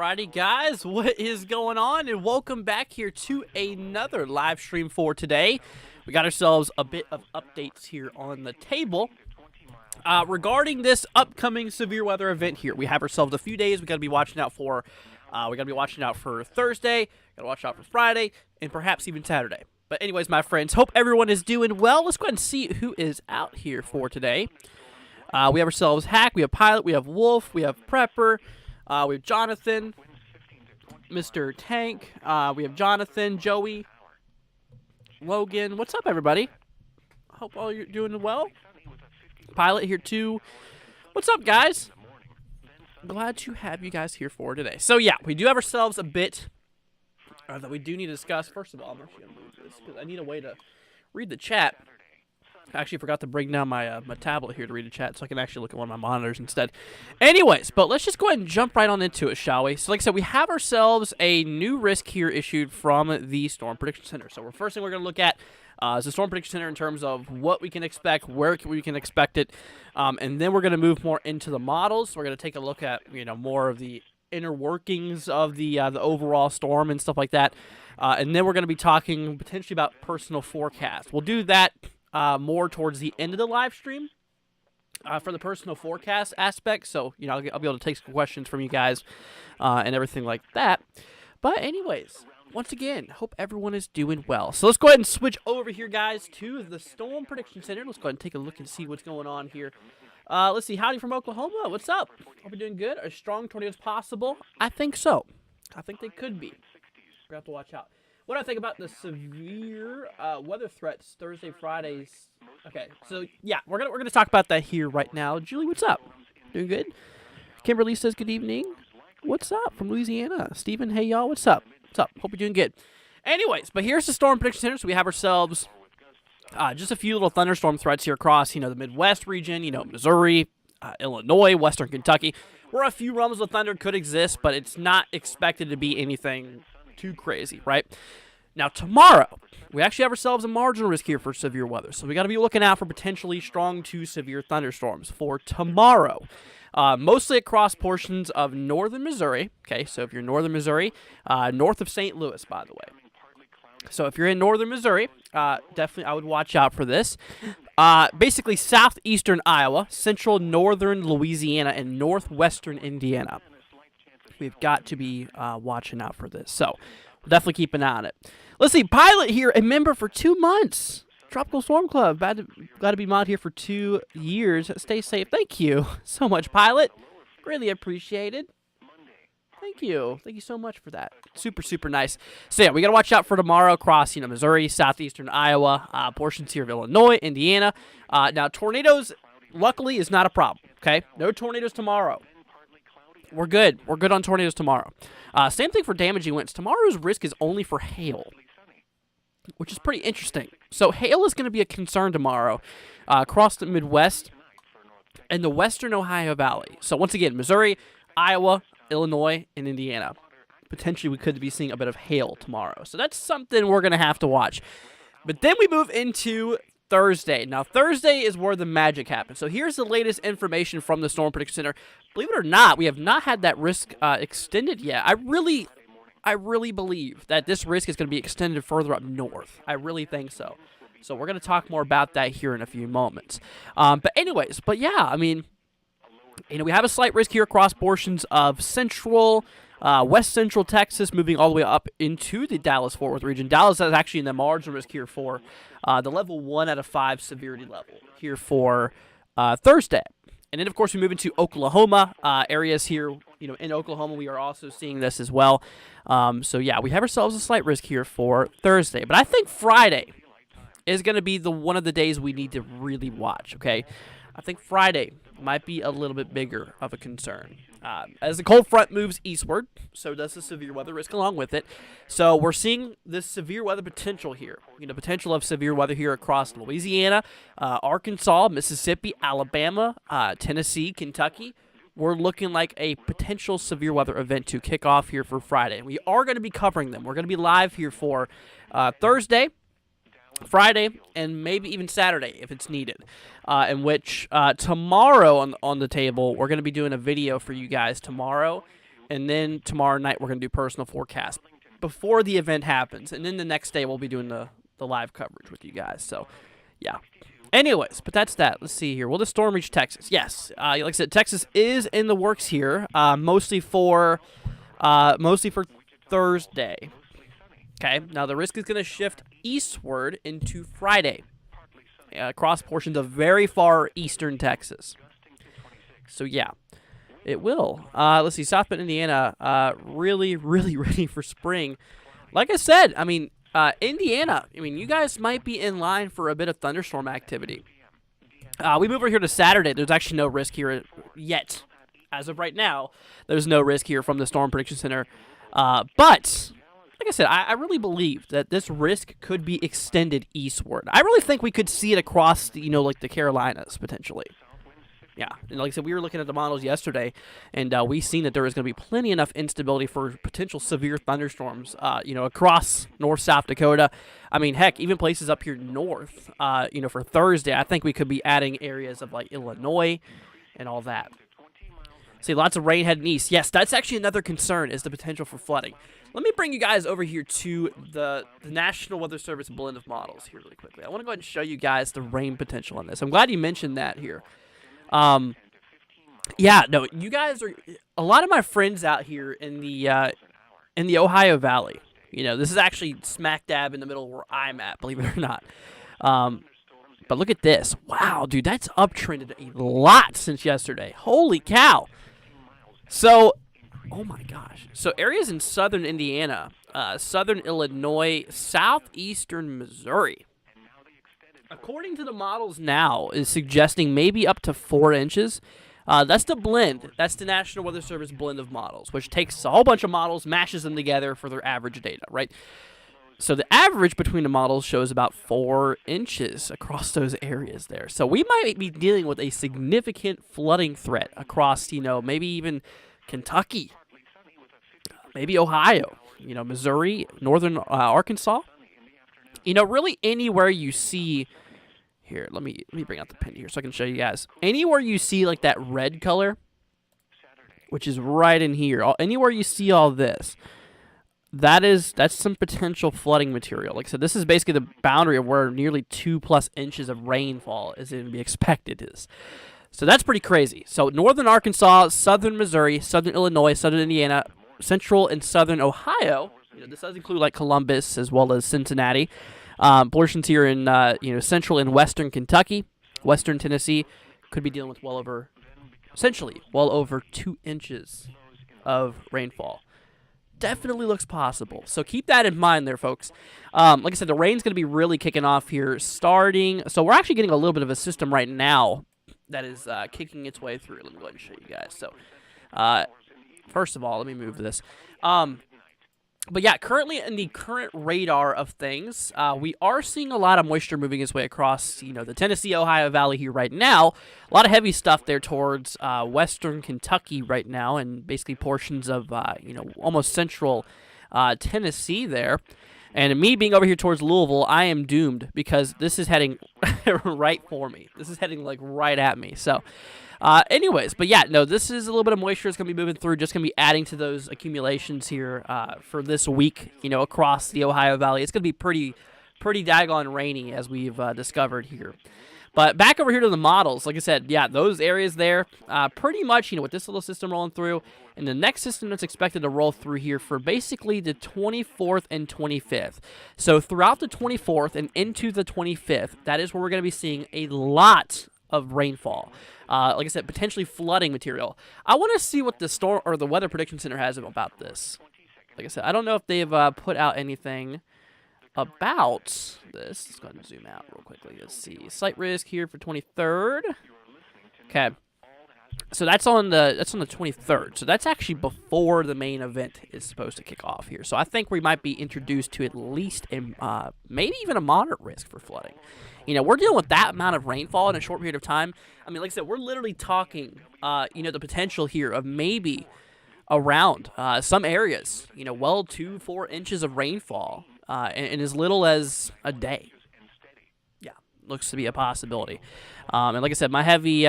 Alrighty, guys, what is going on? And welcome back here to another live stream for today. We got ourselves a bit of updates here on the table regarding this upcoming severe weather event here. We have ourselves a few days we got to be watching out for. We got to be watching out for Thursday, got to watch out for Friday, and perhaps even Saturday. But anyways, my friends, hope everyone is doing well. Let's go ahead and see who is out here for today. We have ourselves Hack, we have Pilot, we have Wolf, we have Prepper, we have Jonathan, Mr. Tank, we have Jonathan, Joey, Logan. What's up, everybody? Hope all you're doing well. Pilot here too. What's up, guys? Glad to have you guys here for today. So yeah, we do have ourselves a bit that we do need to discuss. First of all, I'm actually going to move this because I need a way to read the chat. I actually forgot to bring down my my tablet here to read the chat so I can actually look at one of my monitors instead. Anyways, but let's just go ahead and jump right on into it, shall we? So like I said, we have ourselves a new risk here issued from the Storm Prediction Center. So first thing we're going to look at is the Storm Prediction Center in terms of what we can expect, where we can expect it, and then we're going to move more into the models. So we're going to take a look at, you know, more of the inner workings of the overall storm and stuff like that. And then we're going to be talking potentially about personal forecast. We'll do that more towards the end of the live stream for the personal forecast aspect. So, you know, I'll be able to take some questions from you guys and everything like that. But anyways, once again, hope everyone is doing well. So let's go ahead and switch over here, guys, to the Storm Prediction Center. Let's go ahead and take a look and see what's going on here. Let's see. Howdy from Oklahoma. What's up? Hope you're doing good. Are strong tornadoes possible? I think so. I think they could be. We have to watch out. What do I think about the severe weather threats Thursday, Fridays? Okay, so yeah, we're gonna talk about that here right now. Julie, what's up? Doing good? Kimberly says good evening. What's up from Louisiana? Steven, hey y'all, what's up? What's up? Hope you're doing good. Anyways, but here's the Storm Prediction Center. So we have ourselves just a few little thunderstorm threats here across, you know, the Midwest region, you know, Missouri, Illinois, Western Kentucky, where a few rumbles of thunder could exist, but it's not expected to be anything too crazy, right? Now, tomorrow, we actually have ourselves a marginal risk here for severe weather. So we got to be looking out for potentially strong to severe thunderstorms for tomorrow. Mostly across portions of northern Missouri. Okay, so if you're in northern Missouri, north of St. Louis, by the way. So if you're in northern Missouri, definitely I would watch out for this. Basically, southeastern Iowa, central northern Louisiana, and northwestern Indiana. We've got to be watching out for this. So we'll definitely keep an eye on it. Let's see. Pilot here, a member for 2 months. Tropical Storm Club. Glad to be mod here for 2 years. Stay safe. Thank you so much, Pilot. Really appreciated. Thank you. Thank you so much for that. Super, super nice. So, yeah, we got to watch out for tomorrow across, you know, Missouri, southeastern Iowa, portions here of Illinois, Indiana. Now, tornadoes, luckily, is not a problem, okay? No tornadoes tomorrow. We're good. We're good on tornadoes tomorrow. Same thing for damaging winds. Tomorrow's risk is only for hail, which is pretty interesting. So hail is going to be a concern tomorrow across the Midwest and the western Ohio Valley. So once again, Missouri, Iowa, Illinois, and Indiana. Potentially we could be seeing a bit of hail tomorrow. So that's something we're going to have to watch. But then we move into Thursday. Now, Thursday is where the magic happens. So here's the latest information from the Storm Prediction Center. Believe it or not, we have not had that risk extended yet. I really believe that this risk is going to be extended further up north. I really think so. So we're going to talk more about that here in a few moments. But yeah, I mean, you know, we have a slight risk here across portions of central, west central Texas, moving all the way up into the Dallas-Fort Worth region. Dallas is actually in the marginal risk here for the level 1 out of 5 severity level here for Thursday. And then, of course, we move into Oklahoma areas here. You know, in Oklahoma, we are also seeing this as well. So, yeah, we have ourselves a slight risk here for Thursday. But I think Friday is going to be one of the days we need to really watch, okay? I think Friday might be a little bit bigger of a concern. As the cold front moves eastward, so does the severe weather risk along with it. So we're seeing this severe weather potential here. You know, potential of severe weather here across Louisiana, Arkansas, Mississippi, Alabama, Tennessee, Kentucky. We're looking like a potential severe weather event to kick off here for Friday. We are going to be covering them. We're going to be live here for Thursday, Friday, and maybe even Saturday if it's needed. In which tomorrow on the table, we're going to be doing a video for you guys tomorrow and then tomorrow night we're going to do personal forecast before the event happens, and then the next day we'll be doing the live coverage with you guys. So, yeah. Anyways, but that's that. Let's see here. Will the storm reach Texas? Yes. Like I said, Texas is in the works here, mostly for Thursday. Okay. Now the risk is going to shift eastward into Friday, across portions of very far eastern Texas. So yeah, it will. Let's see. South Bend, Indiana, really, really ready for spring. Like I said, I mean, Indiana, you guys might be in line for a bit of thunderstorm activity. We move over here to Saturday. There's actually no risk here yet. As of right now, there's no risk here from the Storm Prediction Center. But, like I said, I really believe that this risk could be extended eastward. I really think we could see it across, like the Carolinas, potentially. Yeah, and like I said, we were looking at the models yesterday, and we seen that there is going to be plenty enough instability for potential severe thunderstorms, across North South Dakota. I mean, heck, even places up here north, for Thursday, I think we could be adding areas of, like, Illinois and all that. See, lots of rain heading east. Yes, that's actually another concern, is the potential for flooding. Let me bring you guys over here to the National Weather Service blend of models here really quickly. I want to go ahead and show you guys the rain potential on this. I'm glad you mentioned that here. Yeah, no, you guys are a lot of my friends out here in the Ohio Valley. This is actually smack dab in the middle where I'm at, believe it or not. But look at this. Wow, dude, that's uptrended a lot since yesterday. Holy cow. So, oh my gosh. So areas in southern Indiana, southern Illinois, southeastern Missouri, according to the models now, is suggesting maybe up to 4 inches. That's the blend. That's the National Weather Service blend of models, which takes a whole bunch of models, mashes them together for their average data, right? So the average between the models shows about 4 inches across those areas there. So we might be dealing with a significant flooding threat across, maybe even Kentucky, maybe Ohio, Missouri, northern Arkansas. Really anywhere you see. Here, let me bring out the pen here so I can show you guys. Anywhere you see like that red color, which is right in here, anywhere you see all this, that's some potential flooding material. Like I said, this is basically the boundary of where nearly 2+ inches of rainfall is going to be expected. So that's pretty crazy. So northern Arkansas, southern Missouri, southern Illinois, southern Indiana, central and southern Ohio. This does include like Columbus as well as Cincinnati. Portions here in central and western Kentucky, western Tennessee, could be dealing with well over 2 inches of rainfall. Definitely looks possible. So keep that in mind there, folks. Like I said, the rain's going to be really kicking off here starting. So we're actually getting a little bit of a system right now that is kicking its way through. Let me go ahead and show you guys. So first of all, let me move this. But yeah, currently in the current radar of things, we are seeing a lot of moisture moving its way across, the Tennessee-Ohio Valley here right now. A lot of heavy stuff there towards western Kentucky right now, and basically portions of, almost central Tennessee there. And me being over here towards Louisville, I am doomed because this is heading right for me. This is heading like right at me. So, anyways, but yeah, no, this is a little bit of moisture that's going to be moving through, just going to be adding to those accumulations here for this week, across the Ohio Valley. It's going to be pretty daggone rainy, as we've discovered here. But back over here to the models, like I said, yeah, those areas there, pretty much, with this little system rolling through, and the next system that's expected to roll through here for basically the 24th and 25th. So throughout the 24th and into the 25th, that is where we're going to be seeing a lot of rainfall. Like I said, potentially flooding material. I want to see what the storm or the Weather Prediction Center has about this. Like I said, I don't know if they've put out anything about this. Let's go ahead and zoom out real quickly. Let's see. Slight risk here for 23rd. Okay. So that's on the 23rd. So that's actually before the main event is supposed to kick off here. So I think we might be introduced to at least maybe even a moderate risk for flooding. We're dealing with that amount of rainfall in a short period of time. I mean, like I said, we're literally talking, the potential here of maybe around some areas, 2 4 inches of rainfall in as little as a day. Yeah, looks to be a possibility. And like I said, my heavy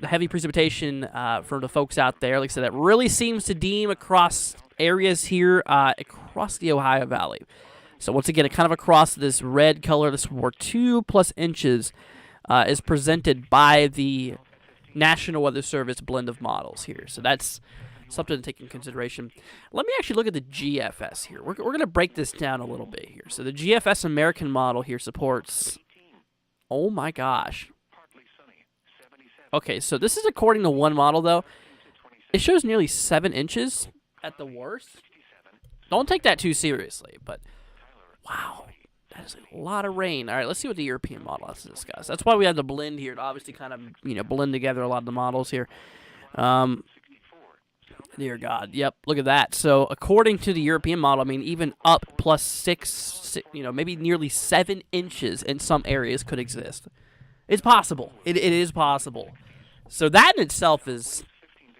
the heavy precipitation for the folks out there. Like I said, that really seems to deem across areas here across the Ohio Valley. So once again, kind of across this red color, this where 2+ inches is presented by the National Weather Service blend of models here. So that's something to take in consideration. Let me actually look at the GFS here. We're going to break this down a little bit here. So the GFS American model here supports, oh my gosh. Okay, so this is according to one model, though. It shows nearly 7 inches at the worst. Don't take that too seriously, but wow, that is a lot of rain. All right, let's see what the European model has to discuss. That's why we have the blend here to obviously kind of, blend together a lot of the models here. Dear God, yep, look at that. So according to the European model, I mean, even up plus 6, maybe nearly 7 inches in some areas could exist. It's possible. It is possible. So that in itself is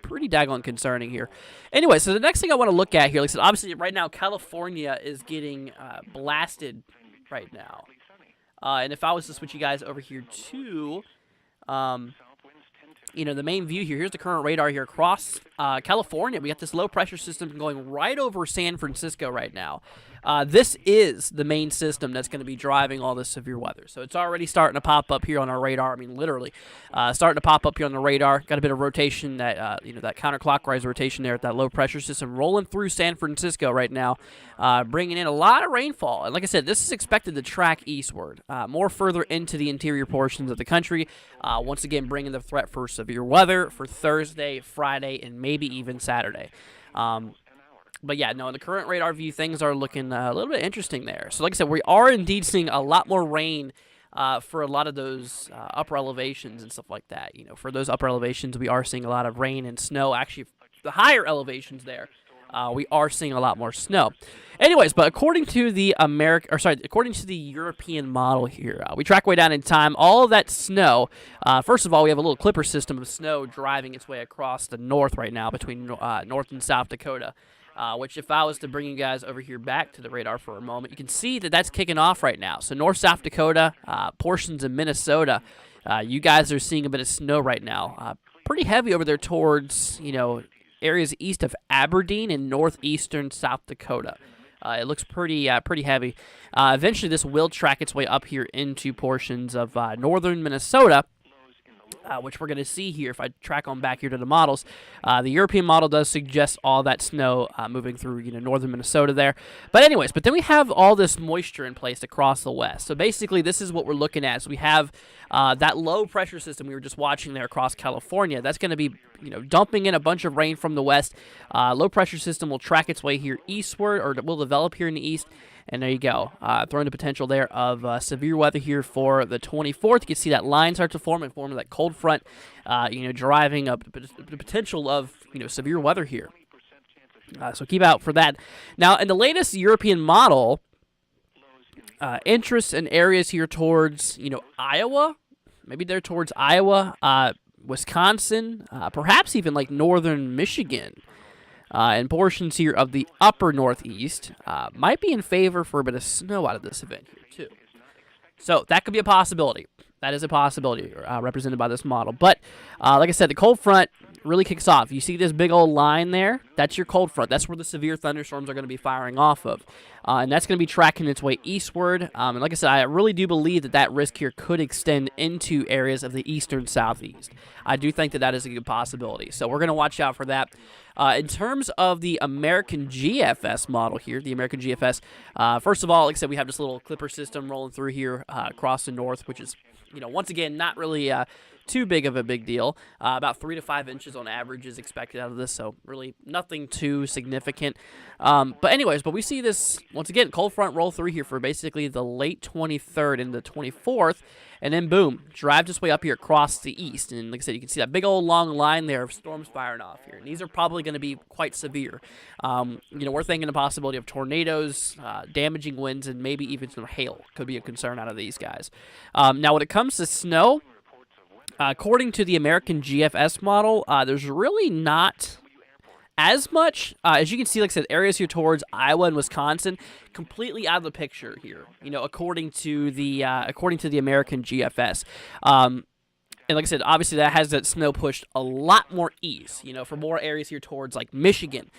pretty daggone concerning here. Anyway, so the next thing I want to look at here, like I said, obviously right now California is getting blasted right now. And if I was to switch you guys over here to, the main view here, here's the current radar here across California. We got this low pressure system going right over San Francisco right now. This is the main system that's going to be driving all this severe weather. So it's already starting to pop up here on our radar. I mean, literally starting to pop up here on the radar. Got a bit of rotation, that that counterclockwise rotation there at that low pressure system rolling through San Francisco right now, bringing in a lot of rainfall. And like I said, this is expected to track eastward, more further into the interior portions of the country. Once again, bringing the threat for severe weather for Thursday, Friday, and maybe even Saturday. But yeah, no, in the current radar view, things are looking a little bit interesting there. So like I said, we are indeed seeing a lot more rain for a lot of those upper elevations and stuff like that. For those upper elevations, we are seeing a lot of rain and snow. Actually, the higher elevations there, we are seeing a lot more snow. Anyways, but according to the according to the European model here, we track way down in time. All of that snow, first of all, we have a little clipper system of snow driving its way across the north right now between North and South Dakota. Which if I was to bring you guys over here back to the radar for a moment, you can see that that's kicking off right now. So North South Dakota, portions of Minnesota, you guys are seeing a bit of snow right now. Pretty heavy over there towards, areas east of Aberdeen and northeastern South Dakota. It looks pretty heavy. Eventually this will track its way up here into portions of northern Minnesota. Which we're going to see here if I track on back here to the models. The European model does suggest all that snow moving through northern Minnesota there. But anyways, then we have all this moisture in place across the west. So basically this is what we're looking at. So we have that low pressure system we were just watching there across California. That's going to be dumping in a bunch of rain from the west. Low pressure system will track its way here eastward, or will develop here in the east. And there you go, throwing the potential there of severe weather here for the 24th. You can see that line start to form and form that cold front, driving up the potential of severe weather here. So keep out for that. Now, in the latest European model, interest in areas here towards Iowa, maybe they're towards Iowa, Wisconsin, perhaps even like northern Michigan. And portions here of the upper northeast might be in favor for a bit of snow out of this event here, too. So that could be a possibility. That is a possibility represented by this model. But like I said, the cold front really kicks off. You see this big old line there? That's your cold front. That's where the severe thunderstorms are going to be firing off of. And that's going to be tracking its way eastward. And like I said, I really do believe that risk here could extend into areas of the eastern southeast. I do think that is a good possibility. So we're going to watch out for that. In terms of the American GFS model here, the American GFS, first of all, like I said, we have this little clipper system rolling through here across the north, which is, once again, not really too big of a big deal. About 3 to 5 inches on average is expected out of this, so really nothing too significant. But we see this, once again, cold front roll through here for basically the late 23rd and the 24th, and then boom, drives its way up here across the east. And like I said, you can see that big old long line there of storms firing off here. And these are probably going to be quite severe. We're thinking the possibility of tornadoes, damaging winds, and maybe even some hail could be a concern out of these guys. Now, when it comes to snow, according to the American GFS model, there's really not as much. As you can see, like I said, areas here towards Iowa and Wisconsin, completely out of the picture here. According to the American GFS. And like I said, obviously that has that snow pushed a lot more east, for more areas here towards like Michigan,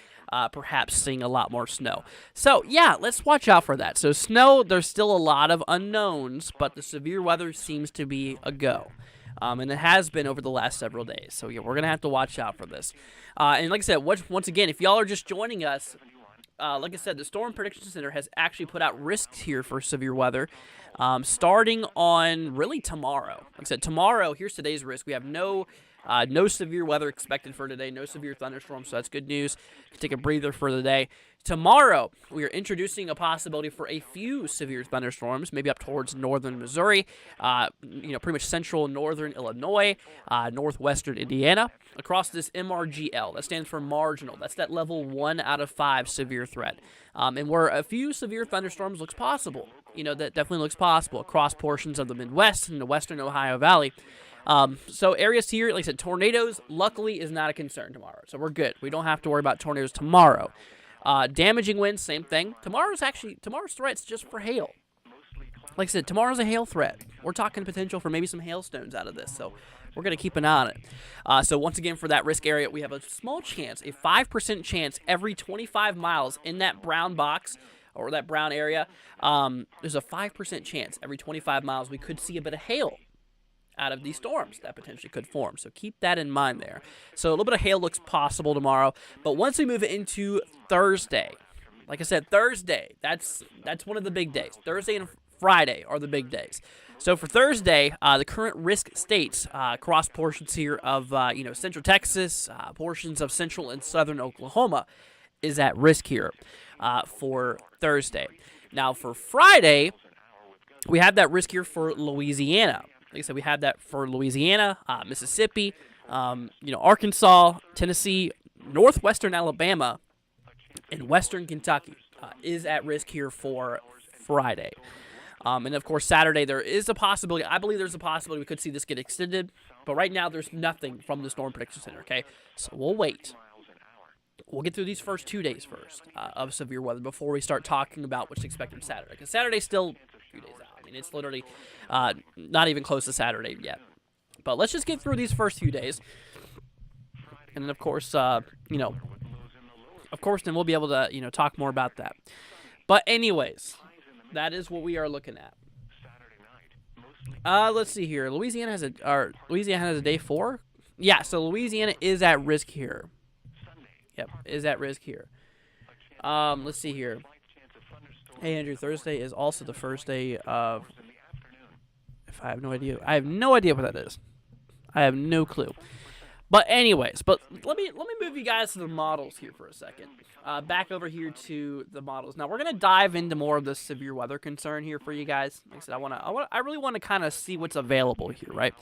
perhaps seeing a lot more snow. So yeah, let's watch out for that. So snow, there's still a lot of unknowns, but the severe weather seems to be a go. And it has been over the last several days. So yeah, we're going to have to watch out for this. And like I said, once again, if y'all are just joining us, like I said, the Storm Prediction Center has actually put out risks here for severe weather, starting on really tomorrow. Like I said, tomorrow, here's today's risk. We have no severe weather expected for today, no severe thunderstorms, so that's good news. Can take a breather for the day. Tomorrow, we are introducing a possibility for a few severe thunderstorms, maybe up towards northern Missouri, pretty much central northern Illinois, northwestern Indiana, across this MRGL. That stands for marginal. That's that level 1 out of 5 severe threat. And where a few severe thunderstorms looks possible. That definitely looks possible across portions of the Midwest and the western Ohio Valley. So areas here, like I said, tornadoes, luckily, is not a concern tomorrow. So we're good. We don't have to worry about tornadoes tomorrow. Damaging winds, same thing. Tomorrow's threat's just for hail. Like I said, tomorrow's a hail threat. We're talking potential for maybe some hailstones out of this, so we're going to keep an eye on it. So once again, for that risk area, we have a small chance, a 5% chance every 25 miles in that brown box or that brown area. There's a 5% chance every 25 miles we could see a bit of hail out of these storms that potentially could form. So keep that in mind there. So a little bit of hail looks possible tomorrow. But once we move into Thursday, like I said, Thursday, that's one of the big days. Thursday and Friday are the big days. So for Thursday, the current risk states across portions here of central Texas, portions of central and southern Oklahoma is at risk here for Thursday. Now for Friday, we have that risk here for Louisiana. Like I said, we have that for Louisiana, Mississippi, Arkansas, Tennessee, northwestern Alabama, and western Kentucky is at risk here for Friday. And of course, Saturday, there is a possibility. I believe there's a possibility we could see this get extended. But right now, there's nothing from the Storm Prediction Center, okay? So we'll wait. We'll get through these first 2 days first of severe weather before we start talking about what's expected Saturday. Because Saturday's still a few days out. I mean, it's literally not even close to Saturday yet. But let's just get through these first few days. And then, of course, then we'll be able to, talk more about that. But anyways, that is what we are looking at. Let's see here. Louisiana has a day 4. Yeah, so Louisiana is at risk here. Yep, is at risk here. Let's see here. Hey, Andrew, Thursday is also the first day of... I have no idea what that is. I have no clue. But anyways, let me move you guys to the models here for a second. Back over here to the models. Now we're gonna dive into more of the severe weather concern here for you guys. Like I said, I really want to kind of see what's available here, right?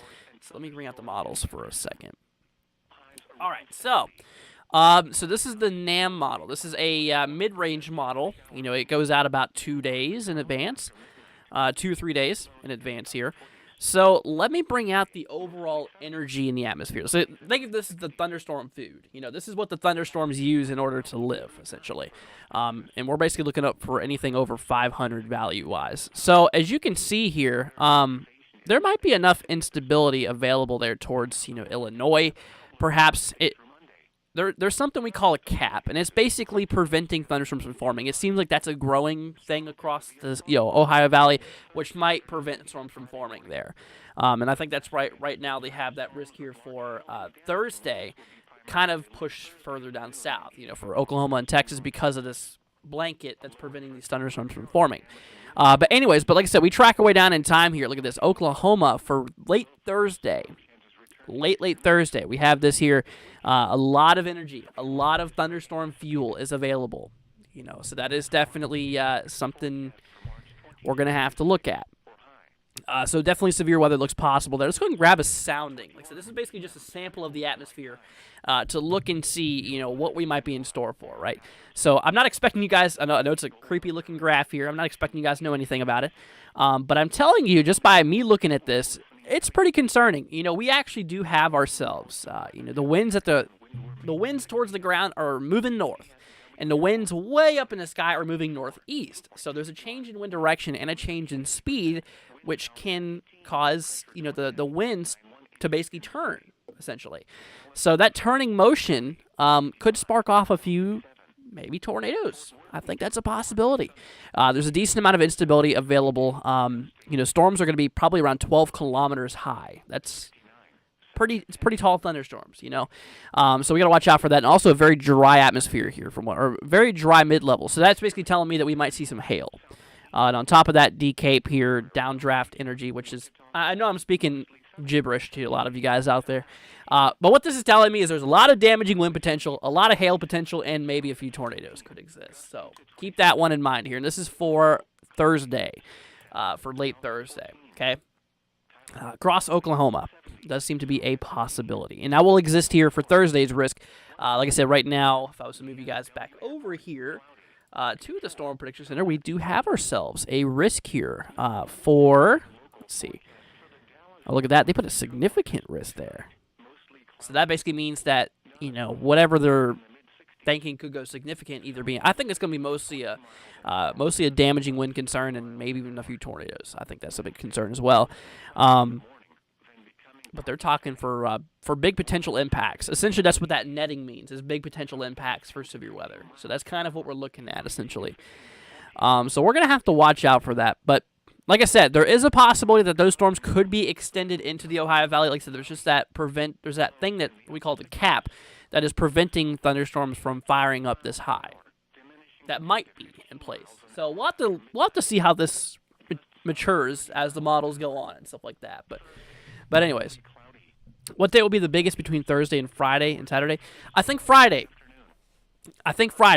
So let me bring out the models for a second. All right, so this is the NAM model. This is a mid-range model. It goes out about 2 days in advance, 2 or 3 days in advance here. So let me bring out the overall energy in the atmosphere. So think of this as the thunderstorm food. This is what the thunderstorms use in order to live, essentially. And we're basically looking up for anything over 500 value-wise. So as you can see here, there might be enough instability available there towards, Illinois. Perhaps there's something we call a cap, and it's basically preventing thunderstorms from forming. It seems like that's a growing thing across the Ohio Valley, which might prevent storms from forming there. And I think that's right now they have that risk here for Thursday, kind of pushed further down south, for Oklahoma and Texas because of this blanket that's preventing these thunderstorms from forming. But anyways, like I said, we track our way down in time here. Look at this, Oklahoma for late Thursday. Late Thursday, we have this here. A lot of energy, a lot of thunderstorm fuel is available. So that is definitely something we're going to have to look at. So definitely severe weather looks possible there. Let's go ahead and grab a sounding. Like I said, this is basically just a sample of the atmosphere to look and see, what we might be in store for, right? So I'm not expecting you guys, I know it's a creepy looking graph here. I'm not expecting you guys to know anything about it. But I'm telling you, just by me looking at this, it's pretty concerning. We actually do have ourselves, the winds towards the ground are moving north, and the winds way up in the sky are moving northeast. So there's a change in wind direction and a change in speed, which can cause, the winds to basically turn, essentially. So that turning motion could spark off a few, maybe tornadoes. I think that's a possibility. There's a decent amount of instability available. Storms are going to be probably around 12 kilometers high. It's pretty tall thunderstorms, So we got to watch out for that. And also a very dry atmosphere here, or very dry mid-level. So that's basically telling me that we might see some hail. And on top of that, decape here, downdraft energy, which is, I know I'm speaking gibberish to a lot of you guys out there. But what this is telling me is there's a lot of damaging wind potential, a lot of hail potential, and maybe a few tornadoes could exist. So keep that one in mind here. And this is for Thursday, for late Thursday, okay? Across Oklahoma does seem to be a possibility. And that will exist here for Thursday's risk. Like I said, right now, if I was to move you guys back over here to the Storm Prediction Center, we do have ourselves a risk here for, let's see. Oh, look at that. They put a significant risk there. So that basically means that, whatever they're thinking could go significant, I think it's going to be mostly a damaging wind concern and maybe even a few tornadoes. I think that's a big concern as well. But they're talking for big potential impacts. Essentially, that's what that netting means, is big potential impacts for severe weather. So that's kind of what we're looking at, essentially. So we're going to have to watch out for that. But like I said, there is a possibility that those storms could be extended into the Ohio Valley. Like I said, there's just there's that thing that we call the cap that is preventing thunderstorms from firing up this high. That might be in place. So we'll have to see how this matures as the models go on and stuff like that. But anyways, what day will be the biggest between Thursday and Friday and Saturday? I think Friday.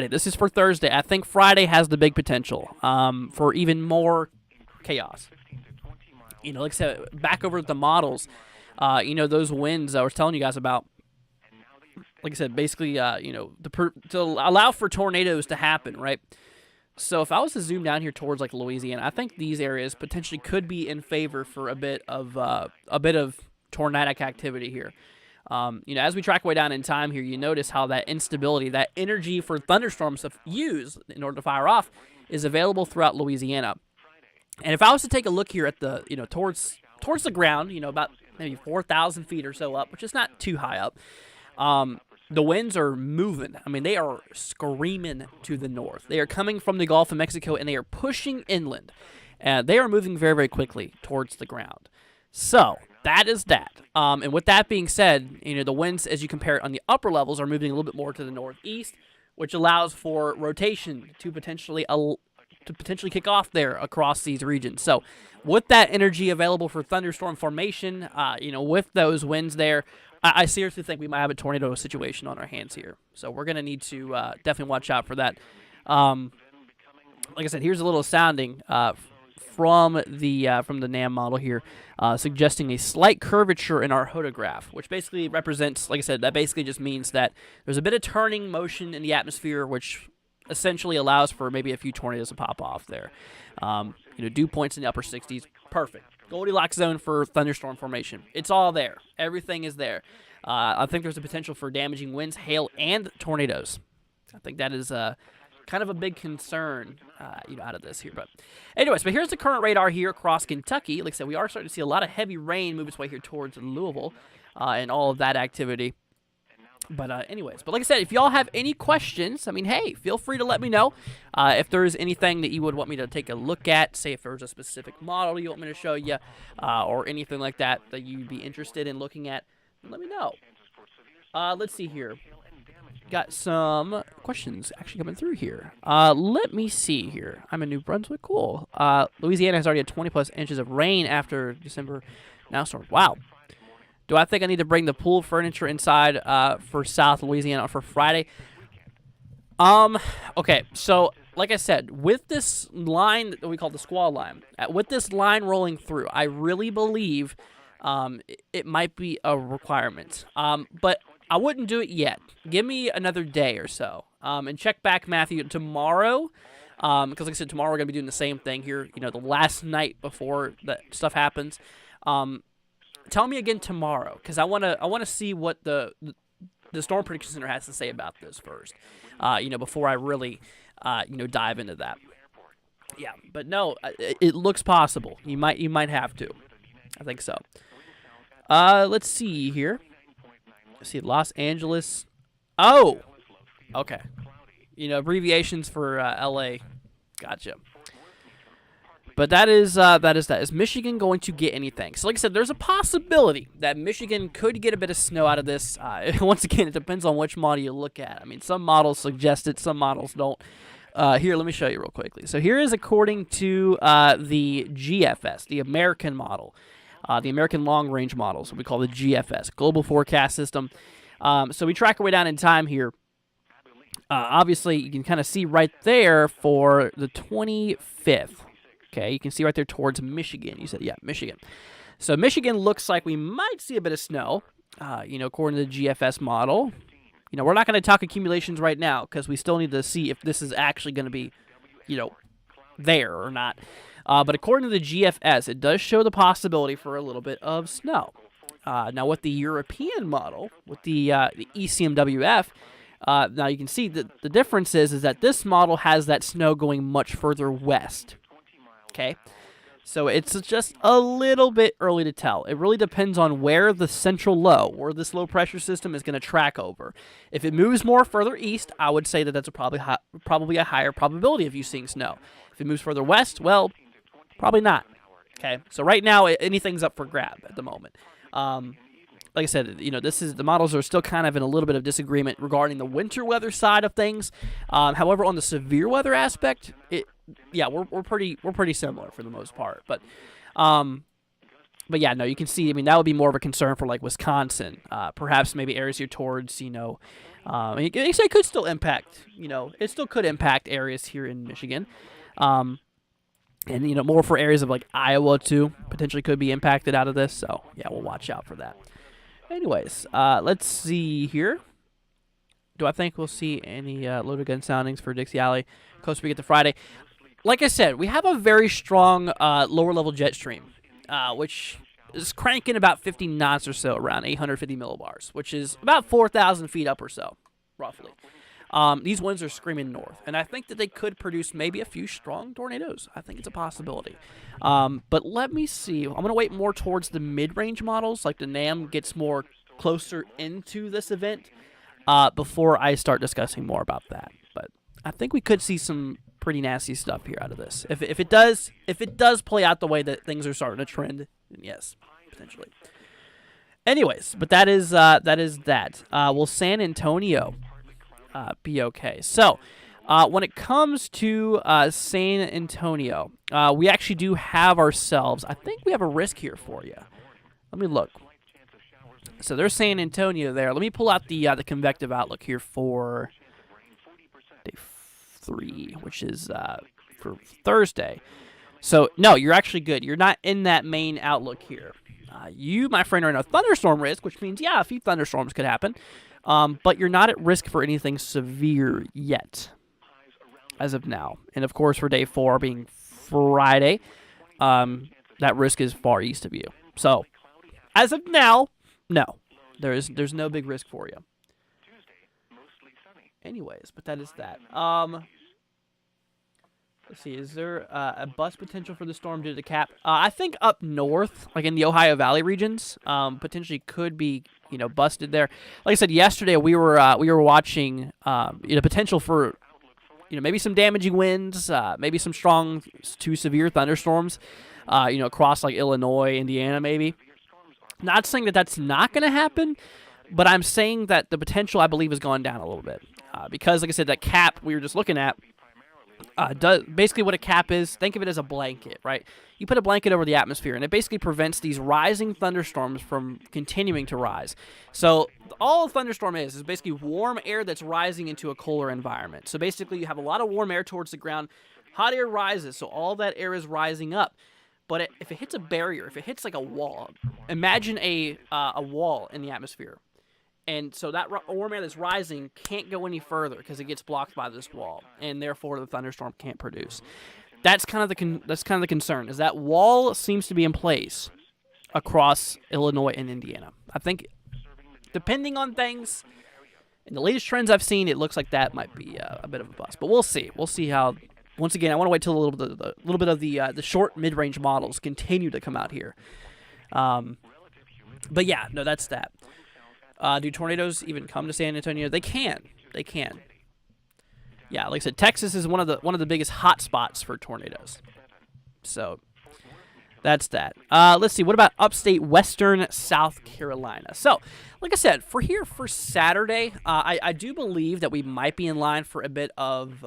This is for Thursday. I think Friday has the big potential for even more chaos. Like I said, back over at the models, those winds I was telling you guys about, like I said, basically, to allow for tornadoes to happen, right? So if I was to zoom down here towards like Louisiana, I think these areas potentially could be in favor for a bit of tornadic activity here. As we track way down in time here, you notice how that instability, that energy for thunderstorms to use in order to fire off, is available throughout Louisiana. And if I was to take a look here at the, towards the ground, about maybe 4,000 feet or so up, which is not too high up, the winds are moving. I mean, they are screaming to the north. They are coming from the Gulf of Mexico, and they are pushing inland. They are moving very, very quickly towards the ground. So that is that. And with that being said, the winds, as you compare it on the upper levels, are moving a little bit more to the northeast, which allows for rotation to potentially kick off there across these regions. So with that energy available for thunderstorm formation, with those winds there, I seriously think we might have a tornado situation on our hands here. So we're going to need to definitely watch out for that. Like I said, here's a little sounding from the NAM model here, suggesting a slight curvature in our hodograph, which basically represents, like I said, that basically just means that there's a bit of turning motion in the atmosphere, which essentially allows for maybe a few tornadoes to pop off there. Dew points in the upper 60s, perfect. Goldilocks zone for thunderstorm formation. It's all there. Everything is there. I think there's a potential for damaging winds, hail, and tornadoes. I think that is kind of a big concern, out of this here. But anyways, here's the current radar here across Kentucky. Like I said, we are starting to see a lot of heavy rain move its way here towards Louisville and all of that activity. But like I said, if y'all have any questions, hey, feel free to let me know. If there's anything that you would want me to take a look at, say if there's a specific model you want me to show you, or anything like that you'd be interested in looking at, let me know. Let's see here. Got some questions actually coming through here. Let me see here. I'm in New Brunswick. Cool. Louisiana has already had 20-plus inches of rain after December now storm. Wow. Do I think I need to bring the pool furniture inside for South Louisiana for Friday? Okay, so like I said, with this line that we call the squall line, with this line rolling through, I really believe it might be a requirement. But I wouldn't do it yet. Give me another day or so. And check back, Matthew, tomorrow. Because like I said, tomorrow we're going to be doing the same thing here, the last night before that stuff happens. Tell me again tomorrow, because I want to see what the Storm Prediction Center has to say about this first, before I really, dive into that. Yeah, but no, it looks possible. You might have to. I think so. Let's see here. Let's see, Los Angeles. Oh, okay. Abbreviations for LA. Gotcha. But that is. Is Michigan going to get anything? So like I said, there's a possibility that Michigan could get a bit of snow out of this. Once again, it depends on which model you look at. I mean, some models suggest it, some models don't. Here, let me show you real quickly. So here is according to the GFS, the American model, the American Long Range model, so we call the GFS, Global Forecast System. So we track our way down in time here. Obviously, you can kind of see right there for the 25th. Okay, you can see right there towards Michigan. You said, yeah, Michigan. So Michigan looks like we might see a bit of snow, according to the GFS model. We're not going to talk accumulations right now because we still need to see if this is actually going to be, there or not. But according to the GFS, it does show the possibility for a little bit of snow. Now, with the European model, with the ECMWF, now you can see that the difference is that this model has that snow going much further west. Okay, so it's just a little bit early to tell. It really depends on where the central low, where this low pressure system is going to track over. If it moves more further east, I would say that that's probably a higher probability of you seeing snow. If it moves further west, well, probably not. Okay, so right now anything's up for grab at the moment. Like I said, the models are still kind of in a little bit of disagreement regarding the winter weather side of things. However, on the severe weather aspect, we're pretty similar for the most part. But yeah, no, you can see. I mean, that would be more of a concern for like Wisconsin, perhaps maybe areas here towards it could still impact. It still could impact areas here in Michigan. And more for areas of like Iowa too, potentially could be impacted out of this. So yeah, we'll watch out for that. Anyways, let's see here. Do I think we'll see any loaded gun soundings for Dixie Alley close we get to Friday? Like I said, we have a very strong lower level jet stream, which is cranking about 50 knots or so, around 850 millibars, which is about 4,000 feet up or so, roughly. These winds are screaming north, and I think that they could produce maybe a few strong tornadoes. I think it's a possibility. But let me see. I'm going to wait more towards the mid-range models, like the NAM gets more closer into this event before I start discussing more about that. But I think we could see some pretty nasty stuff here out of this. If it does play out the way that things are starting to trend, then yes, potentially. Anyways, but that is that. Will San Antonio be okay? So, when it comes to San Antonio, we actually do have ourselves, I think we have a risk here for you. Let me look. So there's San Antonio there. Let me pull out the convective outlook here for day 3, which is for Thursday. So, no, you're actually good. You're not in that main outlook here. You, my friend, are in a thunderstorm risk, which means, yeah, a few thunderstorms could happen. But you're not at risk for anything severe yet, as of now. And, of course, for day 4 being Friday, that risk is far east of you. So, as of now, no. There's no big risk for you. Anyways, but that is that. Let's see, is there a bust potential for the storm due to the cap? I think up north, like in the Ohio Valley regions, potentially could be, busted there. Like I said, yesterday we were watching, potential for, maybe some damaging winds, maybe some strong to severe thunderstorms, across like Illinois, Indiana, maybe. Not saying that that's not going to happen, but I'm saying that the potential, I believe, has gone down a little bit. Because, like I said, that cap we were just looking at, basically what a cap is, think of it as a blanket, right? You put a blanket over the atmosphere, and it basically prevents these rising thunderstorms from continuing to rise. So all a thunderstorm is basically warm air that's rising into a colder environment. So basically you have a lot of warm air towards the ground, hot air rises, so all that air is rising up. But if it hits a barrier, if it hits like a wall, imagine a wall in the atmosphere. And so that warm air that's rising can't go any further because it gets blocked by this wall, and therefore the thunderstorm can't produce. That's kind of the concern, is that wall seems to be in place across Illinois and Indiana. I think, depending on things, in the latest trends I've seen, it looks like that might be a bit of a bust. But we'll see. We'll see how. Once again, I want to wait till a little bit of the short mid-range models continue to come out here. But yeah, no, that's that. Do tornadoes even come to San Antonio? They can. They can. Yeah, like I said, Texas is one of the biggest hot spots for tornadoes. So that's that. Let's see. What about upstate Western South Carolina? So, like I said, for Saturday, I do believe that we might be in line for a bit of,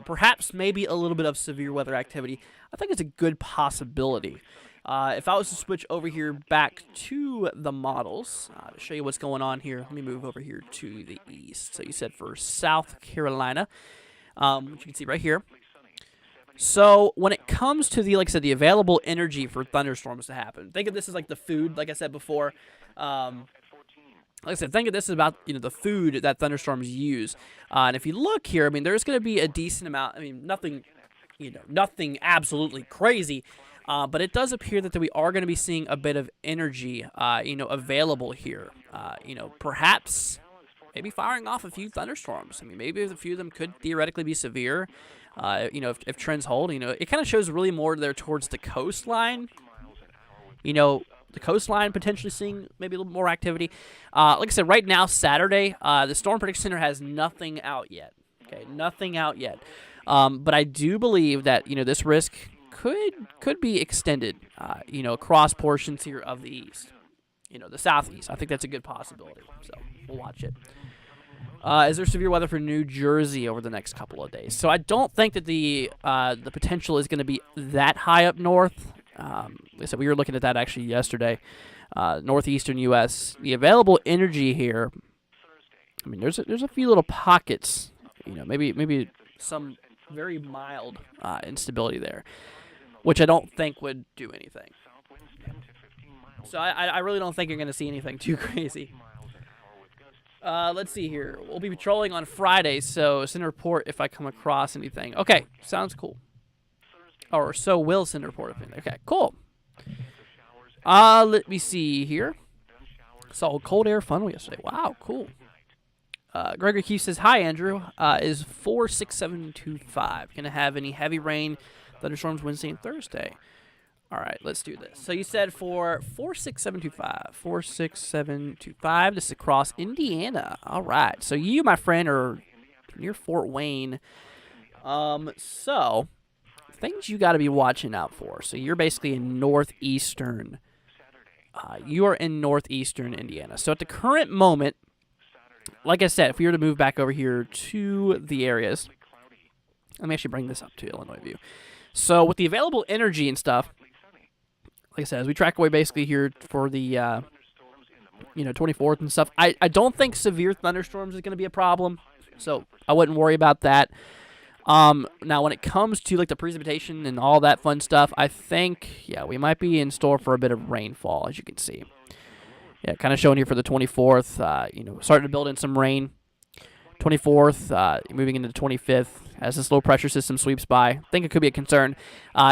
perhaps maybe a little bit of severe weather activity. I think it's a good possibility. If I was to switch over here back to the models to show you what's going on here, let me move over here to the east. So you said for South Carolina, which you can see right here. So when it comes to like I said, the available energy for thunderstorms to happen, think of this as like the food, like I said before. Like I said, think of this as about the food that thunderstorms use. And if you look here, I mean, there's going to be a decent amount. I mean, nothing absolutely crazy. But it does appear that we are going to be seeing a bit of energy, available here. Perhaps maybe firing off a few thunderstorms. I mean, maybe a few of them could theoretically be severe. If trends hold, it kind of shows really more there towards the coastline. The coastline potentially seeing maybe a little more activity. Like I said, right now, Saturday, the Storm Prediction Center has nothing out yet. Okay, nothing out yet. But I do believe that, this risk could be extended, across portions here of the east, the southeast. I think that's a good possibility. So we'll watch it. Is there severe weather for New Jersey over the next couple of days? So I don't think that the potential is going to be that high up north. So we were looking at that actually yesterday. Northeastern U.S. The available energy here. I mean, there's a few little pockets. Maybe some very mild instability there, which I don't think would do anything. So I really don't think you're going to see anything too crazy. Let's see here. We'll be patrolling on Friday, so send a report if I come across anything. Okay, sounds cool. Or so will send a report if anything. Okay, cool. Let me see here. Saw a cold air funnel yesterday. Wow, cool. Gregory Keefe says, hi, Andrew. Is 46725 going to have any heavy rain, thunderstorms Wednesday and Thursday? All right, let's do this. So you said for 46725. 46725. This is across Indiana. All right. So you, my friend, are near Fort Wayne. So things you got to be watching out for. So you're basically in northeastern. You are in northeastern Indiana. So at the current moment, like I said, if we were to move back over here to the areas, let me actually bring this up to Illinois View. So with the available energy and stuff, like I said, as we track away basically here for the 24th and stuff, I don't think severe thunderstorms is going to be a problem, so I wouldn't worry about that. Now when it comes to like the precipitation and all that fun stuff, I think we might be in store for a bit of rainfall, as you can see. Yeah, kind of showing here for the 24th. Starting to build in some rain. 24th, moving into the 25th as this low pressure system sweeps by. I think it could be a concern.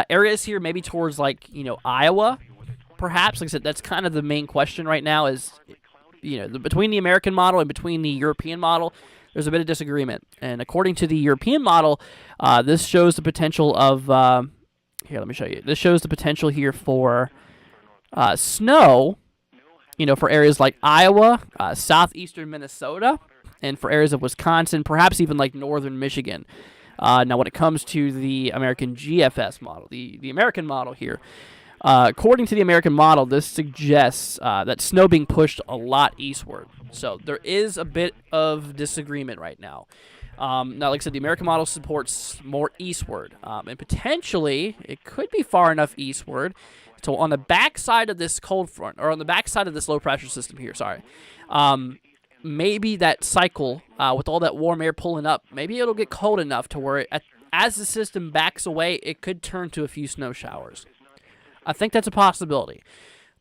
Areas here maybe towards Iowa, perhaps. Like I said, that's kind of the main question right now is, between the American model and between the European model, there's a bit of disagreement. And according to the European model, this shows the potential of, here, let me show you. This shows the potential here for snow, for areas like Iowa, southeastern Minnesota, and for areas of Wisconsin, perhaps even like northern Michigan. Now, when it comes to the American GFS model, the American model here, according to the American model, this suggests that snow being pushed a lot eastward. So there is a bit of disagreement right now. Now, like I said, the American model supports more eastward, and potentially it could be far enough eastward. So on the backside of this cold front, or on the backside of this low pressure system here, maybe that cycle with all that warm air pulling up, maybe it'll get cold enough to where as the system backs away, it could turn to a few snow showers. I think that's a possibility.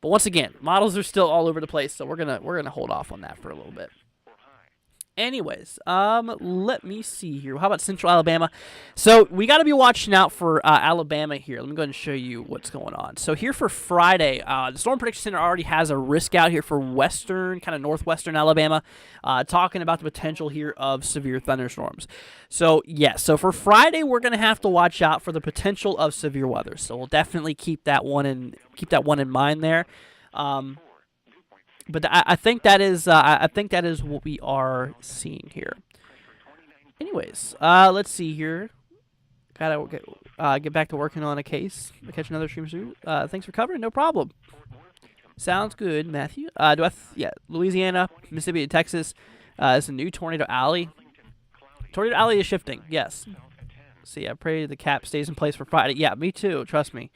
But once again, models are still all over the place, so we're gonna hold off on that for a little bit. Anyways, let me see here. How about Central Alabama? So we got to be watching out for Alabama here. Let me go ahead and show you what's going on. So here for Friday, the Storm Prediction Center already has a risk out here for western, kind of northwestern Alabama, talking about the potential here of severe thunderstorms. So so for Friday, we're going to have to watch out for the potential of severe weather. So we'll definitely keep that one in mind there. But I think that is I think that is what we are seeing here. Anyways, let's see here. Gotta get back to working on a case. Catch another stream soon. Thanks for covering. No problem. Sounds good, Matthew. Yeah, Louisiana, Mississippi, and Texas. Is a new Tornado Alley. Tornado Alley is shifting. Yes. See, I pray the cap stays in place for Friday. Yeah, me too. Trust me.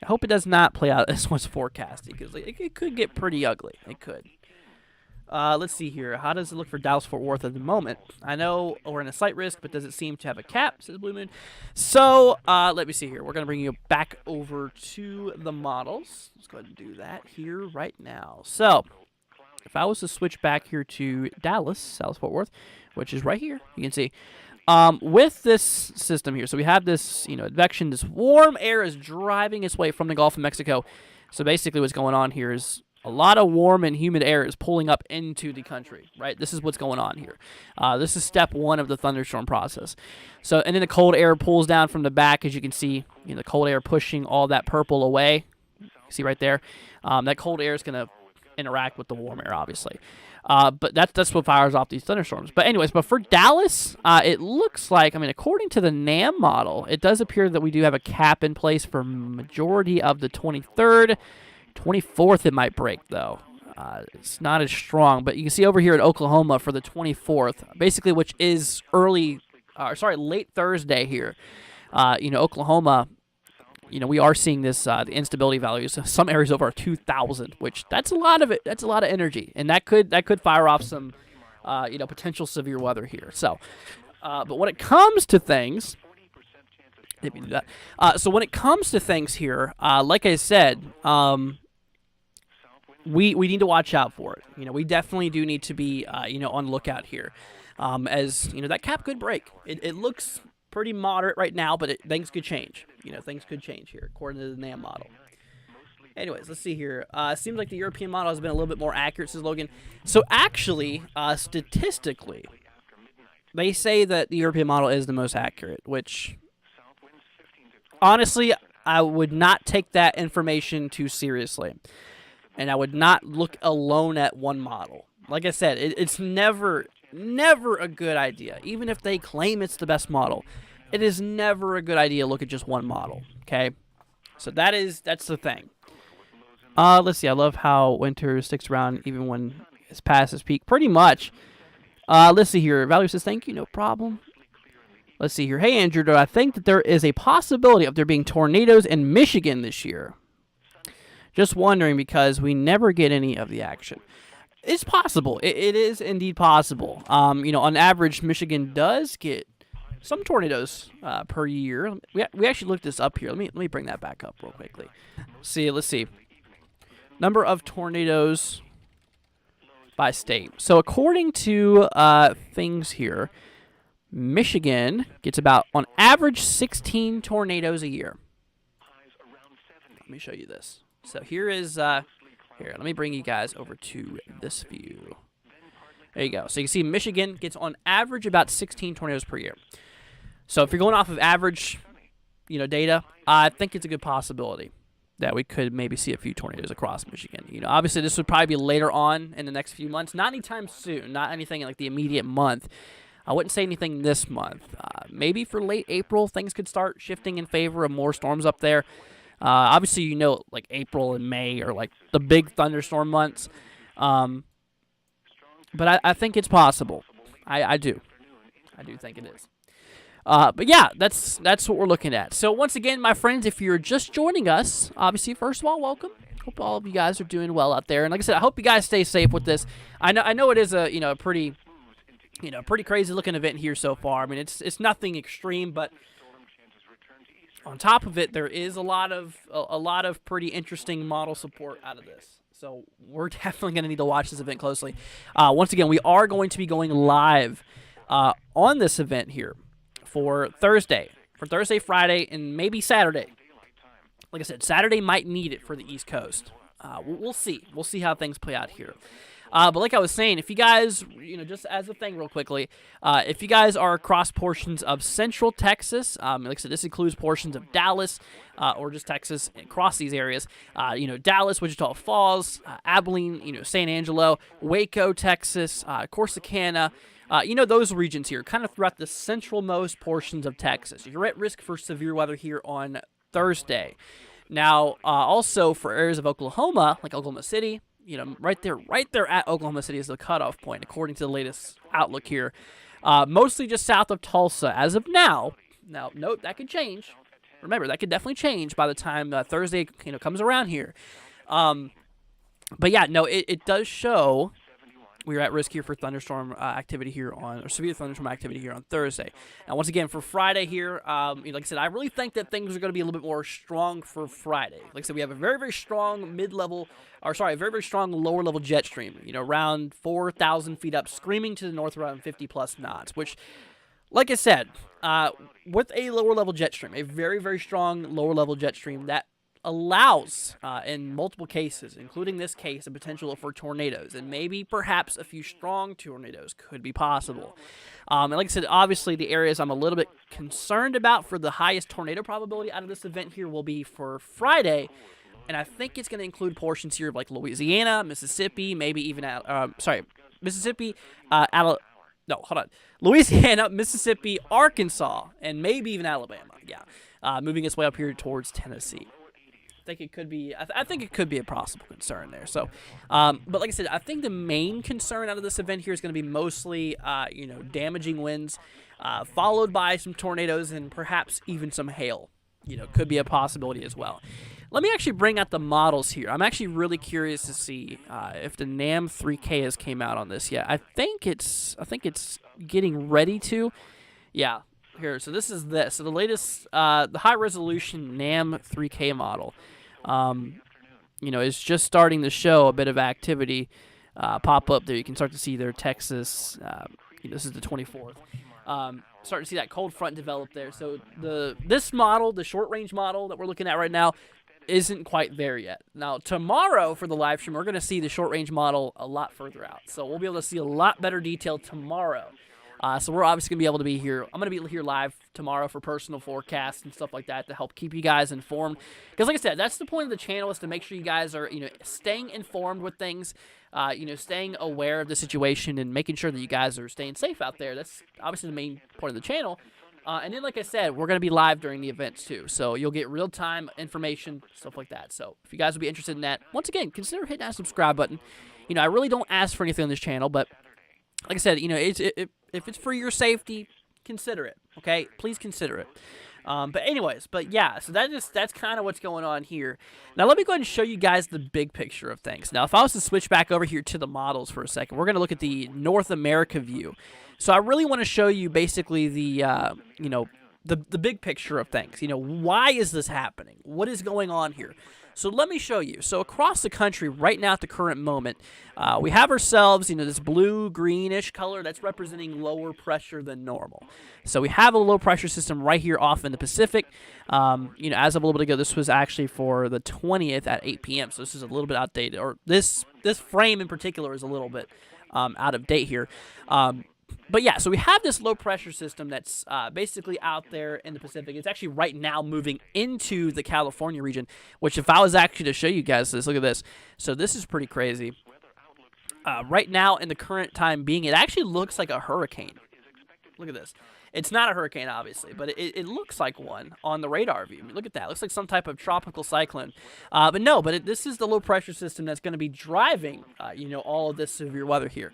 I hope it does not play out as what's forecasted, because it could get pretty ugly. It could. Let's see here. How does it look for Dallas-Fort Worth at the moment? I know we're in a slight risk, but does it seem to have a cap, says Blue Moon. So, let me see here. We're going to bring you back over to the models. Let's go ahead and do that here right now. So, if I was to switch back here to Dallas-Fort Worth, which is right here, you can see. With this system here, so we have this, advection, this warm air is driving its way from the Gulf of Mexico. So basically what's going on here is a lot of warm and humid air is pulling up into the country, right? This is what's going on here. This is step one of the thunderstorm process. So, and then the cold air pulls down from the back, as you can see, the cold air pushing all that purple away. See right there? That cold air is going to interact with the warm air, obviously. But that's what fires off these thunderstorms. But anyways, for Dallas, it looks like, according to the NAM model, it does appear that we do have a cap in place for majority of the 23rd. 24th it might break, though. It's not as strong. But you can see over here in Oklahoma for the 24th, basically, which is late Thursday here. Oklahoma, we are seeing this, the instability values. Some areas over 2,000, which that's a lot of it. That's a lot of energy. And that could fire off some, potential severe weather here. So, but when it comes to things, didn't mean to do that. So when it comes to things here, like I said, we need to watch out for it. We definitely do need to be, on the lookout here. As, that cap could break. It looks pretty moderate right now, but things could change. Things could change here, according to the NAM model. Anyways, let's see here. Seems like the European model has been a little bit more accurate, says Logan. So actually, statistically, they say that the European model is the most accurate, which, honestly, I would not take that information too seriously. And I would not look alone at one model. Like I said, it's never a good idea. Even if they claim it's the best model, it is never a good idea to look at just one model, okay? So that's the thing. Let's see. I love how winter sticks around even when it's past its peak. Pretty much. Let's see here. Valerie says, thank you, no problem. Let's see here. Hey, Andrew, do I think that there is a possibility of there being tornadoes in Michigan this year? Just wondering, because we never get any of the action. It's possible. It is indeed possible. On average, Michigan does get some tornadoes per year. We actually looked this up here. Let me bring that back up real quickly. Let's see. Number of tornadoes by state. So according to things here, Michigan gets about, on average, 16 tornadoes a year. Let me show you this. So here is, here, let me bring you guys over to this view. There you go. So you can see Michigan gets on average about 16 tornadoes per year. So if you're going off of average, data, I think it's a good possibility that we could maybe see a few tornadoes across Michigan. Obviously this would probably be later on in the next few months. Not anytime soon. Not anything in like the immediate month. I wouldn't say anything this month. Maybe for late April, things could start shifting in favor of more storms up there. Obviously, like April and May are like the big thunderstorm months. But I think it's possible. I do. I do think it is. But yeah, that's what we're looking at. So once again, my friends, if you're just joining us, obviously, first of all, welcome. Hope all of you guys are doing well out there. And like I said, I hope you guys stay safe with this. I know it is a pretty crazy looking event here so far. It's nothing extreme, but on top of it, there is a lot of pretty interesting model support out of this. So we're definitely going to need to watch this event closely. Once again, we are going to be going live on this event here for Thursday, Friday, and maybe Saturday. Like I said, Saturday might need it for the East Coast. We'll see. We'll see how things play out here. But like I was saying, if you guys, just as a thing real quickly, if you guys are across portions of central Texas, like I said, this includes portions of Dallas, or just Texas, across these areas, Dallas, Wichita Falls, Abilene, San Angelo, Waco, Texas, Corsicana, those regions here, kind of throughout the centralmost portions of Texas. You're at risk for severe weather here on Thursday. Now, also for areas of Oklahoma, like Oklahoma City, right there at Oklahoma City is the cutoff point, according to the latest outlook here. Mostly just south of Tulsa as of now. Now, note, that could change. Remember, that could definitely change by the time Thursday, comes around here. But yeah, no, it does show we're at risk here for thunderstorm activity here or severe thunderstorm activity here on Thursday. Now, once again, for Friday here, like I said, I really think that things are going to be a little bit more strong for Friday. Like I said, we have a very, very strong very, very strong lower-level jet stream, around 4,000 feet up, screaming to the north around 50-plus knots, which, like I said, with a lower-level jet stream, a very, very strong lower-level jet stream that allows, in multiple cases, including this case, a potential for tornadoes, and maybe perhaps a few strong tornadoes could be possible. And like I said, obviously the areas I'm a little bit concerned about for the highest tornado probability out of this event here will be for Friday, and I think it's going to include portions here of like Louisiana, Mississippi, maybe even Louisiana, Mississippi, Arkansas, and maybe even Alabama. Yeah, moving its way up here towards Tennessee. I think it could be a possible concern there. So, but like I said, I think the main concern out of this event here is going to be mostly, damaging winds, followed by some tornadoes and perhaps even some hail. Could be a possibility as well. Let me actually bring out the models here. I'm actually really curious to see if the NAM 3K has came out on this yet. I think it's getting ready to. Yeah. Here, so this is this. So the latest, the high-resolution NAM 3K model, is just starting to show a bit of activity pop up there. You can start to see there Texas. This is the 24th. Starting to see that cold front develop there. So this model, the short-range model that we're looking at right now, isn't quite there yet. Now, tomorrow for the live stream, we're going to see the short-range model a lot further out. So we'll be able to see a lot better detail tomorrow. So we're obviously going to be able to be here. I'm going to be here live tomorrow for personal forecasts and stuff like that to help keep you guys informed. Because like I said, that's the point of the channel, is to make sure you guys are, staying informed with things, staying aware of the situation and making sure that you guys are staying safe out there. That's obviously the main point of the channel. And then, like I said, we're going to be live during the events too. So you'll get real-time information, stuff like that. So if you guys would be interested in that, once again, consider hitting that subscribe button. I really don't ask for anything on this channel, but like I said, if it's for your safety, consider it, okay? Please consider it. But yeah, so that's kind of what's going on here. Now, let me go ahead and show you guys the big picture of things. Now, if I was to switch back over here to the models for a second, we're going to look at the North America view. So I really want to show you basically the big picture of things. Why is this happening? What is going on here? So let me show you. So across the country right now at the current moment, we have ourselves, this blue-greenish color that's representing lower pressure than normal. So we have a low pressure system right here off in the Pacific. As of a little bit ago, this was actually for the 20th at 8 p.m. So this is a little bit outdated, or this frame in particular is a little bit out of date here. But yeah, so we have this low pressure system that's basically out there in the Pacific. It's actually right now moving into the California region, which if I was actually to show you guys this, look at this. So this is pretty crazy. Right now, in the current time being, it actually looks like a hurricane. Look at this. It's not a hurricane, obviously, but it looks like one on the radar view. I mean, look at that. It looks like some type of tropical cyclone. This is the low pressure system that's going to be driving, all of this severe weather here.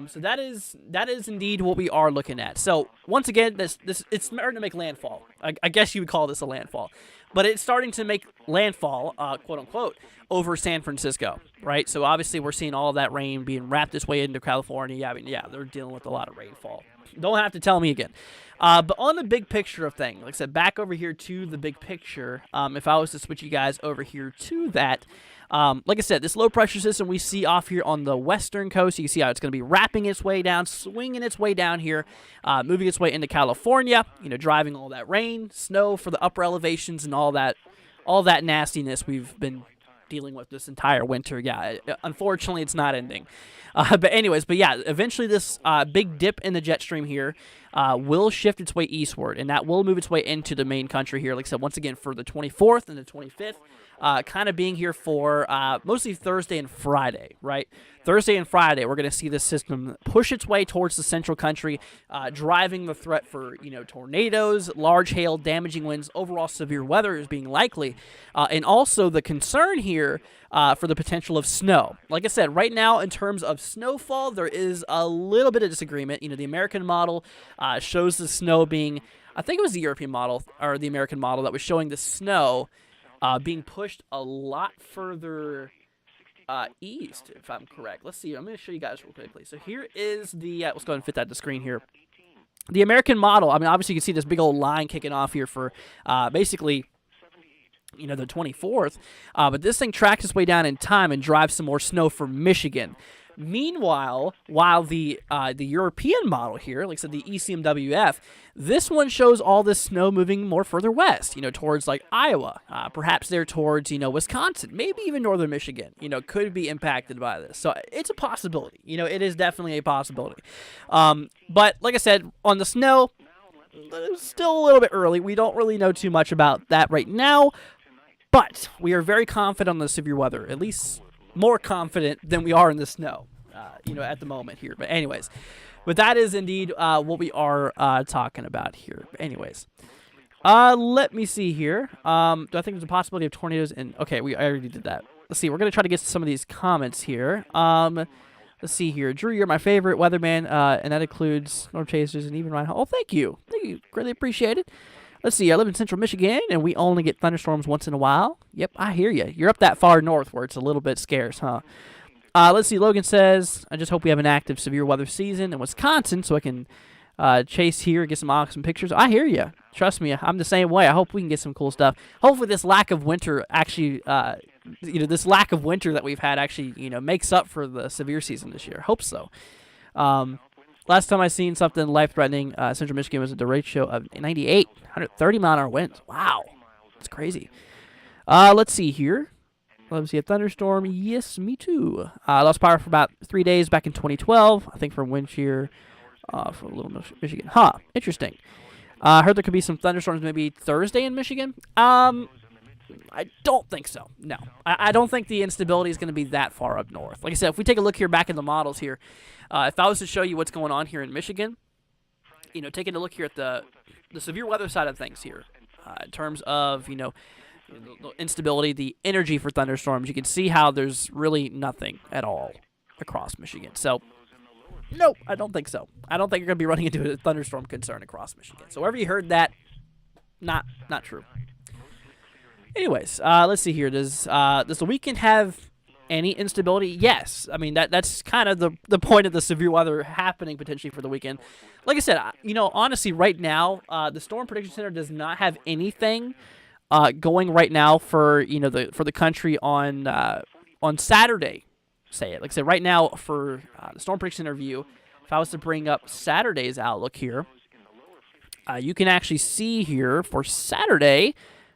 So that is indeed what we are looking at. So once again, it's starting to make landfall. I guess you would call this a landfall, but it's starting to make landfall, quote unquote, over San Francisco, right? So obviously we're seeing all of that rain being wrapped its way into California. They're dealing with a lot of rainfall. Don't have to tell me again. But on the big picture of things, like I said, back over here to the big picture. If I was to switch you guys over here to that. Like I said, this low pressure system we see off here on the western coast, you can see how it's going to be wrapping its way down, swinging its way down here, moving its way into California, driving all that rain, snow for the upper elevations and all that nastiness we've been dealing with this entire winter. Yeah, unfortunately, it's not ending. But yeah, eventually this big dip in the jet stream here will shift its way eastward, and that will move its way into the main country here. Like I said, once again, for the 24th and the 25th. Kind of being here for mostly Thursday and Friday, right? Thursday and Friday, we're going to see this system push its way towards the central country, driving the threat for, tornadoes, large hail, damaging winds, overall severe weather is being likely, and also the concern here for the potential of snow. Like I said, right now, in terms of snowfall, there is a little bit of disagreement. The American model shows the snow being, I think it was the European model, or the American model, that was showing the snow being pushed a lot further east, if I'm correct. Let's see. I'm going to show you guys real quickly. So here is the, let's go ahead and fit that to the screen here. The American model, I mean, obviously you can see this big old line kicking off here for basically, the 24th. But this thing tracks its way down in time and drives some more snow for Michigan. Meanwhile, while the European model here, like I said, the ECMWF, this one shows all this snow moving more further west, towards like Iowa, perhaps there towards, Wisconsin, maybe even northern Michigan, could be impacted by this. So it's a possibility. It is definitely a possibility. But like I said, on the snow, it's still a little bit early. We don't really know too much about that right now, but we are very confident on the severe weather, at least more confident than we are in the snow, at the moment here. But anyways, but that is indeed what we are talking about here. But anyways, let me see here. Do I think there's a possibility of tornadoes? Okay, I already did that. Let's see. We're gonna try to get to some of these comments here. Let's see here. Drew, you're my favorite weatherman, and that includes Storm Chasers and even Ryan. Oh, thank you. Greatly appreciate it. Let's see, I live in central Michigan, and we only get thunderstorms once in a while. Yep, I hear you. You're up that far north where it's a little bit scarce, huh? Let's see, Logan says, I just hope we have an active severe weather season in Wisconsin so I can chase here, get some awesome pictures. I hear you. Trust me, I'm the same way. I hope we can get some cool stuff. Hopefully this lack of winter actually, this lack of winter that we've had actually, makes up for the severe season this year. Hope so. Last time I seen something life-threatening, Central Michigan was a derecho of 98, 130-mile-an-hour winds. Wow, that's crazy. Let's see here. Let's see, a thunderstorm. Yes, me too. Lost power for about 3 days back in 2012, I think from wind shear from Little Michigan. Huh, interesting. Heard there could be some thunderstorms maybe Thursday in Michigan. I don't think so. No, I don't think the instability is going to be that far up north. Like I said, if we take a look here back in the models here, if I was to show you what's going on here in Michigan, taking a look here at the severe weather side of things here, in terms of, the instability, the energy for thunderstorms, you can see how there's really nothing at all across Michigan. So, nope, I don't think so. I don't think you're going to be running into a thunderstorm concern across Michigan. So wherever you heard that, not true. Anyways, let's see here. Does the weekend have any instability? Yes. I mean, that's kind of the point of the severe weather happening potentially for the weekend. Like I said, honestly, right now, the Storm Prediction Center does not have anything going right now for the country on Saturday. Like I said, right now for the Storm Prediction Center view, if I was to bring up Saturday's outlook here, you can actually see here for Saturday.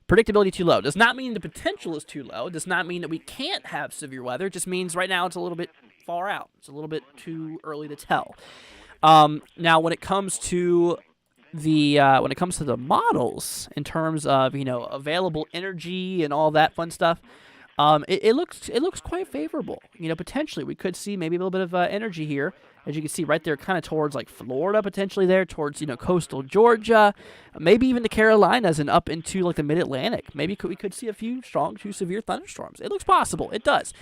Predictability too low. Does not mean the potential is too low. Does not mean that we can't have severe weather. It just means right now it's a little bit far out. It's a little bit too early to tell. Now, when it comes to the models in terms of available energy and all that fun stuff, it looks quite favorable. Potentially we could see maybe a little bit of energy here. As you can see right there, kind of towards like Florida, potentially there, towards coastal Georgia, maybe even the Carolinas and up into like the Mid-Atlantic. Maybe we could see a few strong to severe thunderstorms. It looks possible. It does.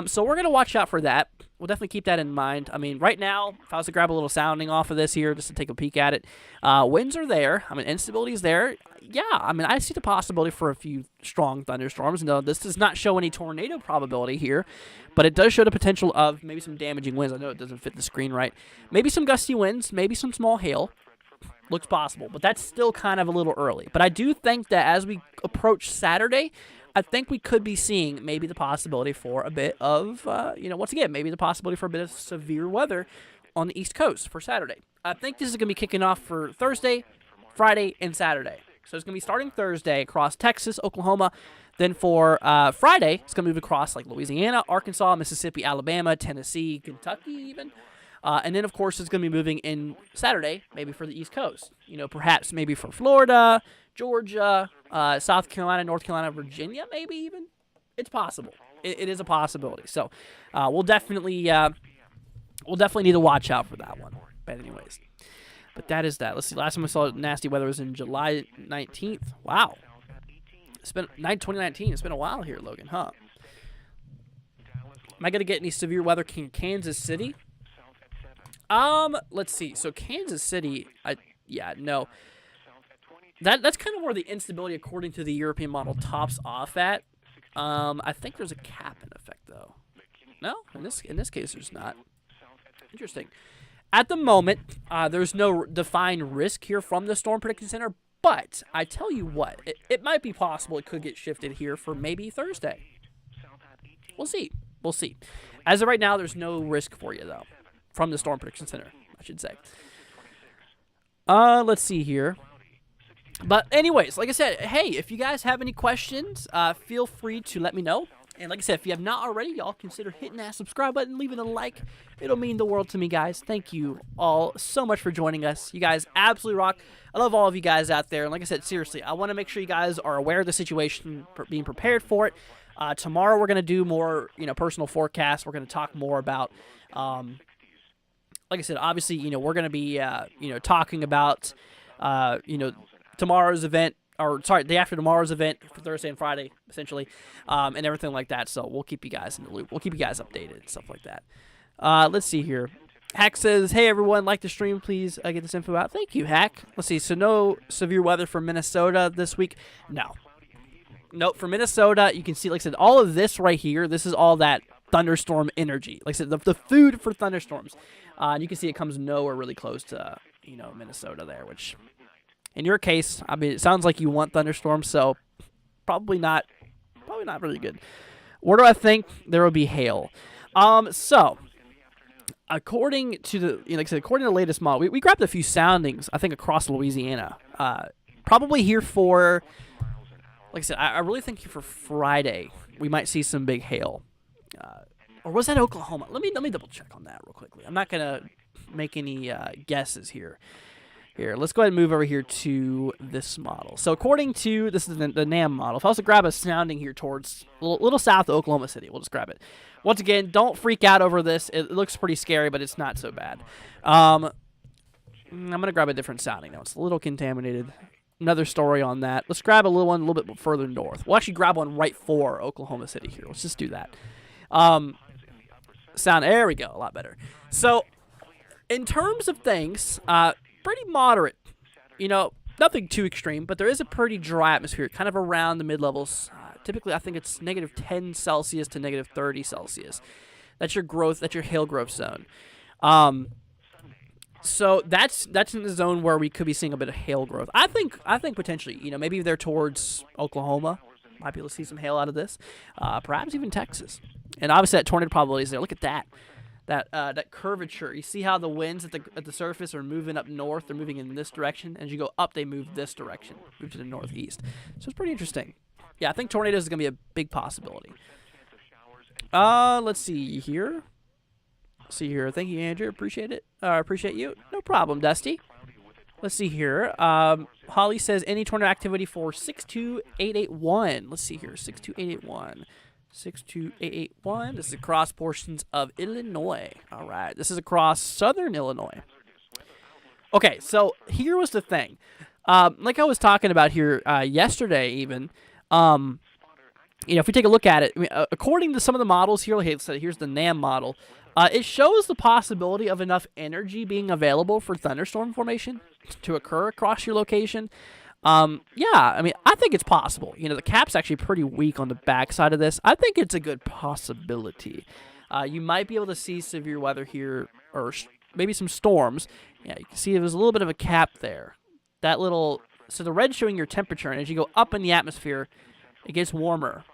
So we're going to watch out for that. We'll definitely keep that in mind. I mean, right now, if I was to grab a little sounding off of this here just to take a peek at it, winds are there. I mean, instability is there. Yeah, I mean, I see the possibility for a few strong thunderstorms. No, this does not show any tornado probability here, but it does show the potential of maybe some damaging winds. I know it doesn't fit the screen right. Maybe some gusty winds, maybe some small hail. Looks possible, but that's still kind of a little early. But I do think that as we approach Saturday, I think we could be seeing maybe the possibility for a bit of, once again, maybe the possibility for a bit of severe weather on the East Coast for Saturday. I think this is going to be kicking off for Thursday, Friday, and Saturday. So it's going to be starting Thursday across Texas, Oklahoma. Then for Friday, it's going to move across like Louisiana, Arkansas, Mississippi, Alabama, Tennessee, Kentucky even. And then, of course, it's going to be moving in Saturday, maybe for the East Coast. Perhaps maybe for Florida, Georgia, South Carolina, North Carolina, Virginia, maybe even. It's possible. It is a possibility. So we'll definitely need to watch out for that one. But anyways, that is that. Let's see. Last time I saw nasty weather was in July 19th. Wow. It's been 2019. It's been a while here, Logan, huh? Am I going to get any severe weather in Kansas City? Let's see. So Kansas City, no. That's kind of where the instability, according to the European model, tops off at. I think there's a cap in effect, though. No, in this case, there's not. Interesting. At the moment, there's no defined risk here from the Storm Prediction Center, but I tell you what, it might be possible it could get shifted here for maybe Thursday. We'll see. We'll see. As of right now, there's no risk for you, though, from the Storm Prediction Center, I should say. Let's see here. But anyways, like I said, hey, if you guys have any questions, feel free to let me know. And like I said, if you have not already, y'all consider hitting that subscribe button, leaving a like. It'll mean the world to me, guys. Thank you all so much for joining us. You guys absolutely rock. I love all of you guys out there. And like I said, seriously, I want to make sure you guys are aware of the situation, being prepared for it. Tomorrow we're going to do more, personal forecasts. We're going to talk more about, like I said, obviously, we're going to be, talking about, tomorrow's event. Or, sorry, day after tomorrow's event for Thursday and Friday, essentially, and everything like that. So we'll keep you guys in the loop. We'll keep you guys updated and stuff like that. Let's see here. Hack says, hey, everyone, like the stream, please get this info out. Thank you, Hack. Let's see. So no severe weather for Minnesota this week? No. Nope, for Minnesota, you can see, like I said, all of this right here, this is all that thunderstorm energy. Like I said, the food for thunderstorms. And you can see it comes nowhere really close to, Minnesota there, which... in your case, I mean, it sounds like you want thunderstorms, so probably not really good. Where do I think there will be hail? So according to the latest model, we grabbed a few soundings, I think, across Louisiana. Probably here for, like I said, I really think for Friday we might see some big hail. Or was that Oklahoma? Let me double check on that real quickly. I'm not gonna make any guesses here. Here, let's go ahead and move over here to this model. So according to, this is the NAM model. If I was to grab a sounding here towards a little south of Oklahoma City, we'll just grab it. Once again, don't freak out over this. It looks pretty scary, but it's not so bad. I'm going to grab a different sounding now. It's a little contaminated. Another story on that. Let's grab a little one a little bit further north. We'll actually grab one right for Oklahoma City here. Let's just do that. There we go. A lot better. So, in terms of things, pretty moderate, nothing too extreme, but there is a pretty dry atmosphere, kind of around the mid-levels. Typically, I think it's negative 10 Celsius to negative 30 Celsius. That's your hail growth zone. So that's in the zone where we could be seeing a bit of hail growth. I think potentially, maybe they're towards Oklahoma. Might be able to see some hail out of this. Perhaps even Texas. And obviously that tornado probability is there. Look at that. That curvature. You see how the winds at the surface are moving up north. They're moving in this direction. And as you go up, they move this direction. Move to the northeast. So it's pretty interesting. Yeah, I think tornadoes is going to be a big possibility. Let's see here. Thank you, Andrew. Appreciate it. Appreciate you. No problem, Dusty. Let's see here. Holly says, any tornado activity for 62881. Let's see here. 62881. 62881. This is across portions of Illinois. All right. This is across southern Illinois. Okay, so here was the thing. Like I was talking about here yesterday even, if we take a look at it, I mean, according to some of the models here, like here's the NAM model, it shows the possibility of enough energy being available for thunderstorm formation to occur across your location. I mean, I think it's possible. The cap's actually pretty weak on the backside of this. I think it's a good possibility. You might be able to see severe weather here, or maybe some storms. Yeah, you can see there's a little bit of a cap there. So the red showing your temperature, and as you go up in the atmosphere, it gets warmer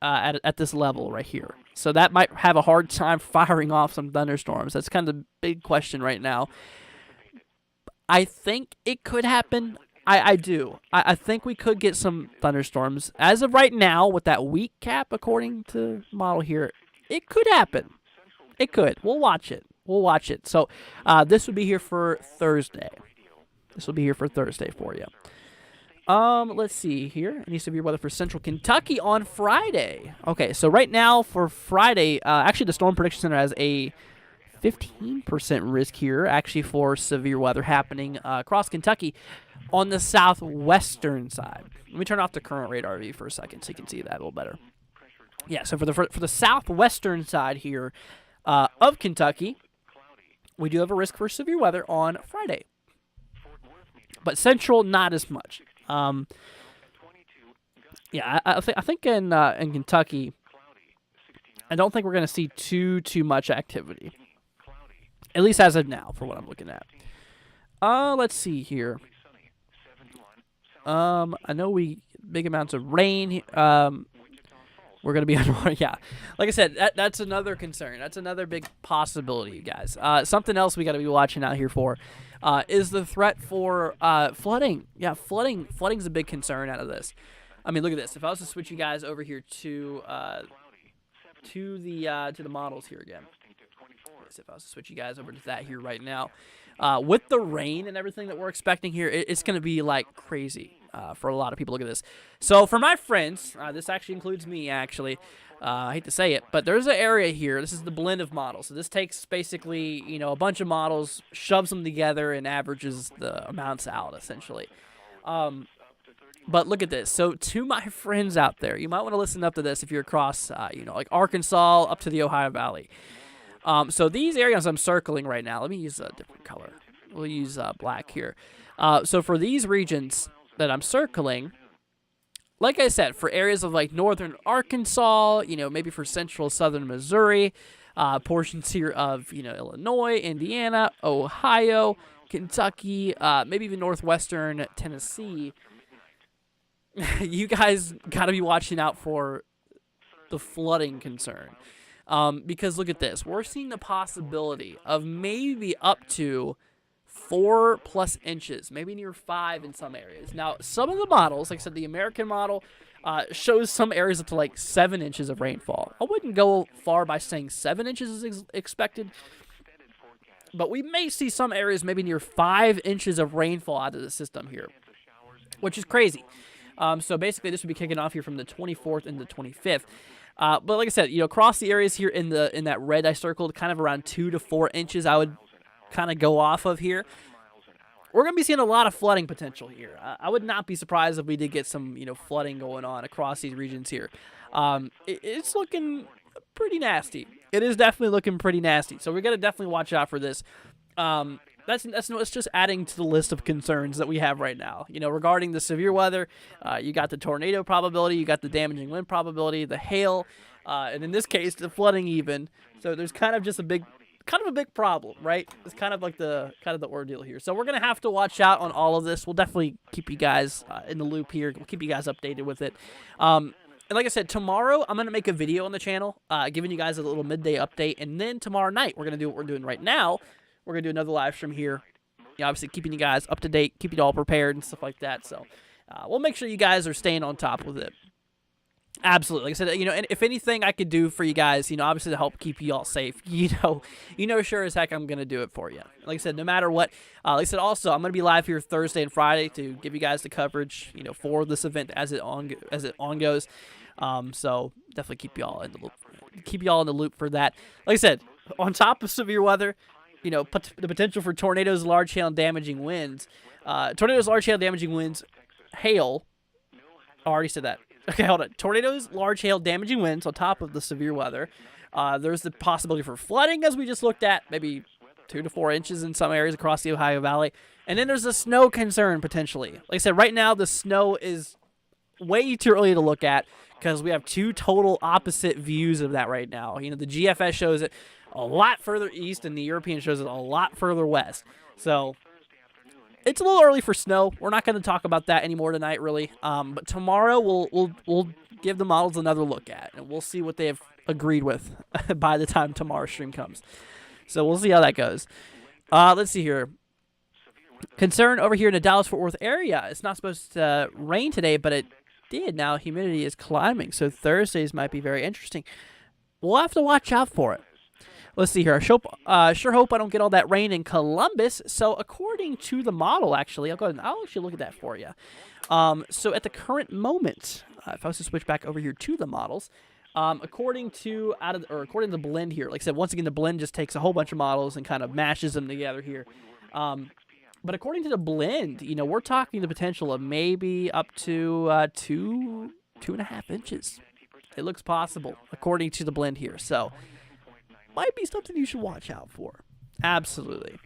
at this level right here. So that might have a hard time firing off some thunderstorms. That's kind of the big question right now. I think it could happen. I do. I think we could get some thunderstorms. As of right now, with that weak cap, according to the model here, it could happen. It could. We'll watch it. We'll watch it. So this would be here for Thursday. This will be here for Thursday for you. Let's see here. Any severe weather for Central Kentucky on Friday. Okay, so right now for Friday, actually the Storm Prediction Center has a 15% risk here, actually, for severe weather happening across Kentucky on the southwestern side. Let me turn off the current radar view for a second so you can see that a little better. Yeah, so for the southwestern side here of Kentucky, we do have a risk for severe weather on Friday. But central, not as much. Yeah, I think in Kentucky, I don't think we're going to see too much activity. At least as of now, for what I'm looking at. Let's see here. I know big amounts of rain. We're gonna be on. Yeah, like I said, that's another concern. That's another big possibility, you guys. Something else we got to be watching out here for is the threat for flooding. Yeah, flooding's a big concern out of this. I mean, look at this. If I was to switch you guys over here to the models here again. If I was to switch you guys over to that here right now, with the rain and everything that we're expecting here, it's going to be like crazy for a lot of people. Look at this. So for my friends, this actually includes me, actually. I hate to say it, but there's an area here. This is the blend of models. So this takes basically, a bunch of models, shoves them together, and averages the amounts out, essentially. But look at this. So to my friends out there, you might want to listen up to this if you're across, like Arkansas up to the Ohio Valley. So these areas I'm circling right now, let me use a different color. We'll use black here. So for these regions that I'm circling, like I said, for areas of like northern Arkansas, maybe for central southern Missouri, portions here of, Illinois, Indiana, Ohio, Kentucky, maybe even northwestern Tennessee, you guys got to be watching out for the flooding concern. Because look at this. We're seeing the possibility of maybe up to 4+ inches, maybe near 5 in some areas. Now, some of the models, like I said, the American model shows some areas up to like 7 inches of rainfall. I wouldn't go far by saying 7 inches is expected, but we may see some areas maybe near 5 inches of rainfall out of the system here, which is crazy. So basically, this would be kicking off here from the 24th and the 25th. But like I said, across the areas here in that red I circled, kind of around 2 to 4 inches, I would kind of go off of here. We're going to be seeing a lot of flooding potential here. I would not be surprised if we did get some, flooding going on across these regions here. It's looking pretty nasty. It is definitely looking pretty nasty. So we're going to definitely watch out for this. That's just adding to the list of concerns that we have right now. Regarding the severe weather, you got the tornado probability, you got the damaging wind probability, the hail, and in this case, the flooding even. So there's kind of a big problem, right? It's kind of like the ordeal here. So we're gonna have to watch out on all of this. We'll definitely keep you guys in the loop here. We'll keep you guys updated with it. And like I said, tomorrow I'm going to make a video on the channel giving you guys a little midday update. And then tomorrow night, we're going to do what we're doing right now. We're going to do another live stream here. Obviously, keeping you guys up to date, keeping you all prepared and stuff like that. So we'll make sure you guys are staying on top with it. Absolutely. Like I said, and if anything I could do for you guys, obviously to help keep you all safe, sure as heck I'm going to do it for you. Like I said, no matter what. Like I said, also, I'm going to be live here Thursday and Friday to give you guys the coverage, for this event as it on goes. So definitely keep you all in the loop for that. Like I said, on top of severe weather, the potential for tornadoes, large hail, and damaging winds. Tornadoes, large hail, damaging winds, hail. I already said that. Okay, hold on. Tornadoes, large hail, damaging winds on top of the severe weather. There's the possibility for flooding, as we just looked at, maybe 2 to 4 inches in some areas across the Ohio Valley. And then there's the snow concern, potentially. Like I said, right now, the snow is way too early to look at because we have two total opposite views of that right now. The GFS shows it a lot further east, and the European shows it a lot further west. So it's a little early for snow. We're not going to talk about that anymore tonight, really. But tomorrow we'll give the models another look at, and we'll see what they have agreed with by the time tomorrow's stream comes. So we'll see how that goes. Let's see here. Concern over here in the Dallas-Fort Worth area. It's not supposed to rain today, but it did. Now humidity is climbing, so Thursdays might be very interesting. We'll have to watch out for it. Let's see here. I sure hope I don't get all that rain in Columbus. So according to the model, actually, I'll actually look at that for you. So at the current moment, if I was to switch back over here to the models, according to the blend here, like I said, once again, the blend just takes a whole bunch of models and kind of mashes them together here. But according to the blend, we're talking the potential of maybe up to 2.5 inches. It looks possible according to the blend here. So might be something you should watch out for. Absolutely.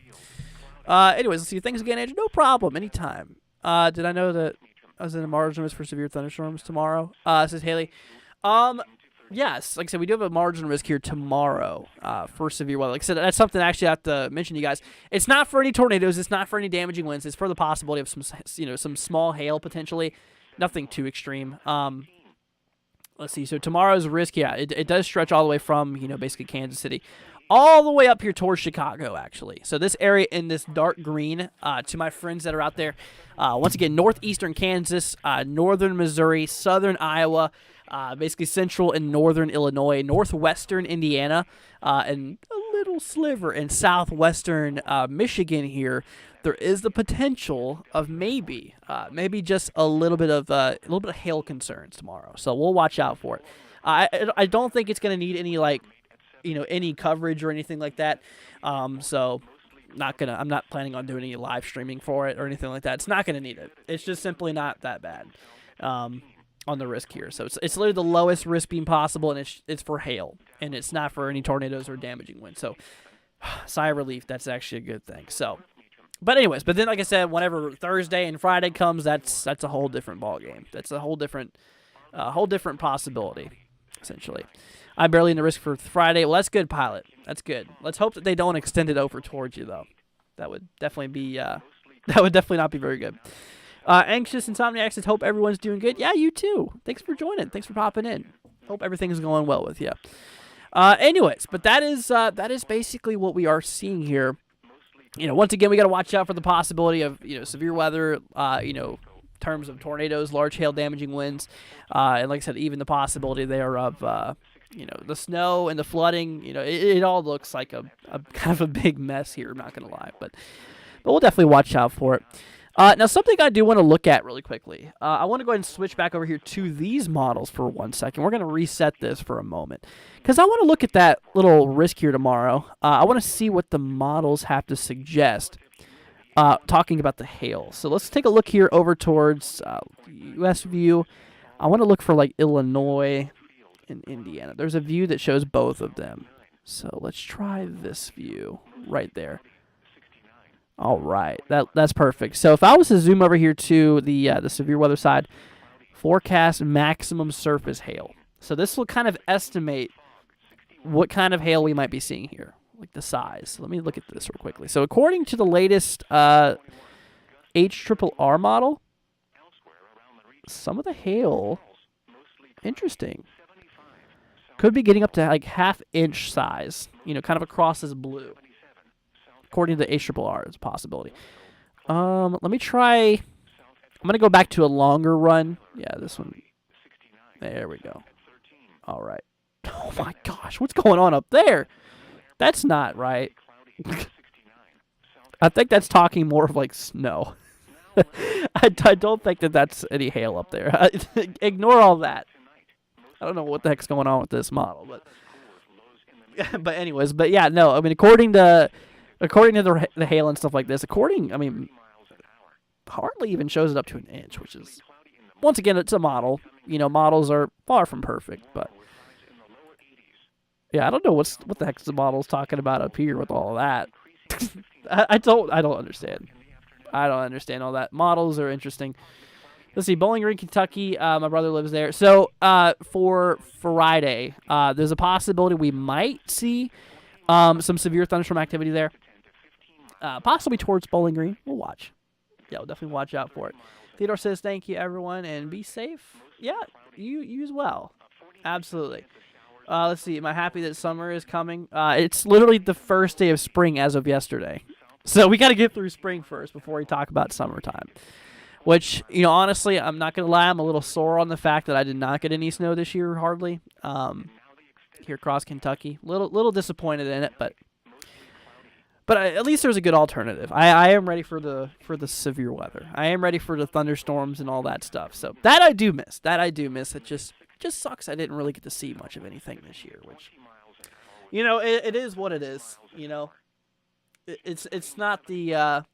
Anyways, let's see. Thanks again, Andrew. No problem. Anytime. Did I know that I was in a margin risk for severe thunderstorms tomorrow? Says Haley. Yes, like I said, we do have a margin risk here tomorrow for severe weather. Like I said, that's something I actually have to mention to you guys. It's not for any tornadoes. It's not for any damaging winds. It's for the possibility of some small hail potentially. Nothing too extreme. Let's see. So tomorrow's risk, yeah, it does stretch all the way from, basically Kansas City all the way up here towards Chicago, actually. So this area in this dark green, to my friends that are out there, once again, northeastern Kansas, northern Missouri, southern Iowa, basically central and northern Illinois, northwestern Indiana, and a little sliver in southwestern Michigan here. There is the potential of maybe just a little bit of hail concerns tomorrow. So we'll watch out for it. I don't think it's going to need any any coverage or anything like that. So I'm not planning on doing any live streaming for it or anything like that. It's not going to need it. It's just simply not that bad. On the risk here. So it's literally the lowest risk being possible, and it's for hail, and it's not for any tornadoes or damaging winds. So sigh of relief, that's actually a good thing. So, but then like I said, whenever Thursday and Friday comes, that's a whole different ball game. That's a whole different possibility, essentially. I'm barely in the risk for Friday. Well, that's good, Pilot. That's good. Let's hope that they don't extend it over towards you, though. That would definitely be that would definitely not be very good. Anxious Insomniac says, hope everyone's doing good. Yeah, you too. Thanks for joining. Thanks for popping in. Hope everything's going well with you. Anyways, but that is basically what we are seeing here. Once again, we got to watch out for the possibility of, severe weather, terms of tornadoes, large hail damaging winds. And like I said, even the possibility there of, the snow and the flooding, it all looks like a kind of a big mess here. I'm not going to lie, but we'll definitely watch out for it. Now, something I do want to look at really quickly. I want to go ahead and switch back over here to these models for 1 second. We're going to reset this for a moment because I want to look at that little risk here tomorrow. I want to see what the models have to suggest talking about the hail. So let's take a look here over towards U.S. view. I want to look for like Illinois and Indiana. There's a view that shows both of them. So let's try this view right there. All right, that's perfect. So if I was to zoom over here to the severe weather side, forecast maximum surface hail. So this will kind of estimate what kind of hail we might be seeing here, like the size. Let me look at this real quickly. So according to the latest HRRR model, some of the hail, interesting, could be getting up to like half-inch size, kind of across this blue. According to the HRRR, it's a possibility. Let me try. I'm going to go back to a longer run. Yeah, this one. There we go. All right. Oh, my gosh. What's going on up there? That's not right. I think that's talking more of like snow. I don't think that's any hail up there. Ignore all that. I don't know what the heck's going on with this model. But anyways. But, yeah, no. I mean, according to the hail and stuff like this, hardly even shows it up to an inch, which is, once again, it's a model. Models are far from perfect, but yeah, I don't know what the heck the model's talking about up here with all of that. I don't understand. I don't understand all that. Models are interesting. Let's see, Bowling Green, Kentucky. My brother lives there. So for Friday, there's a possibility we might see some severe thunderstorm activity there. Possibly towards Bowling Green. We'll watch. Yeah, we'll definitely watch out for it. Theodore says, thank you, everyone, and be safe. Yeah, you as well. Absolutely. Let's see. Am I happy that summer is coming? It's literally the first day of spring as of yesterday. So we got to get through spring first before we talk about summertime. Which, honestly, I'm not gonna lie, I'm a little sore on the fact that I did not get any snow this year, hardly. Here across Kentucky, little disappointed in it, but at least there's a good alternative. I am ready for the severe weather. I am ready for the thunderstorms and all that stuff. So that I do miss. It just sucks I didn't really get to see much of anything this year, which it is what it is. It's not the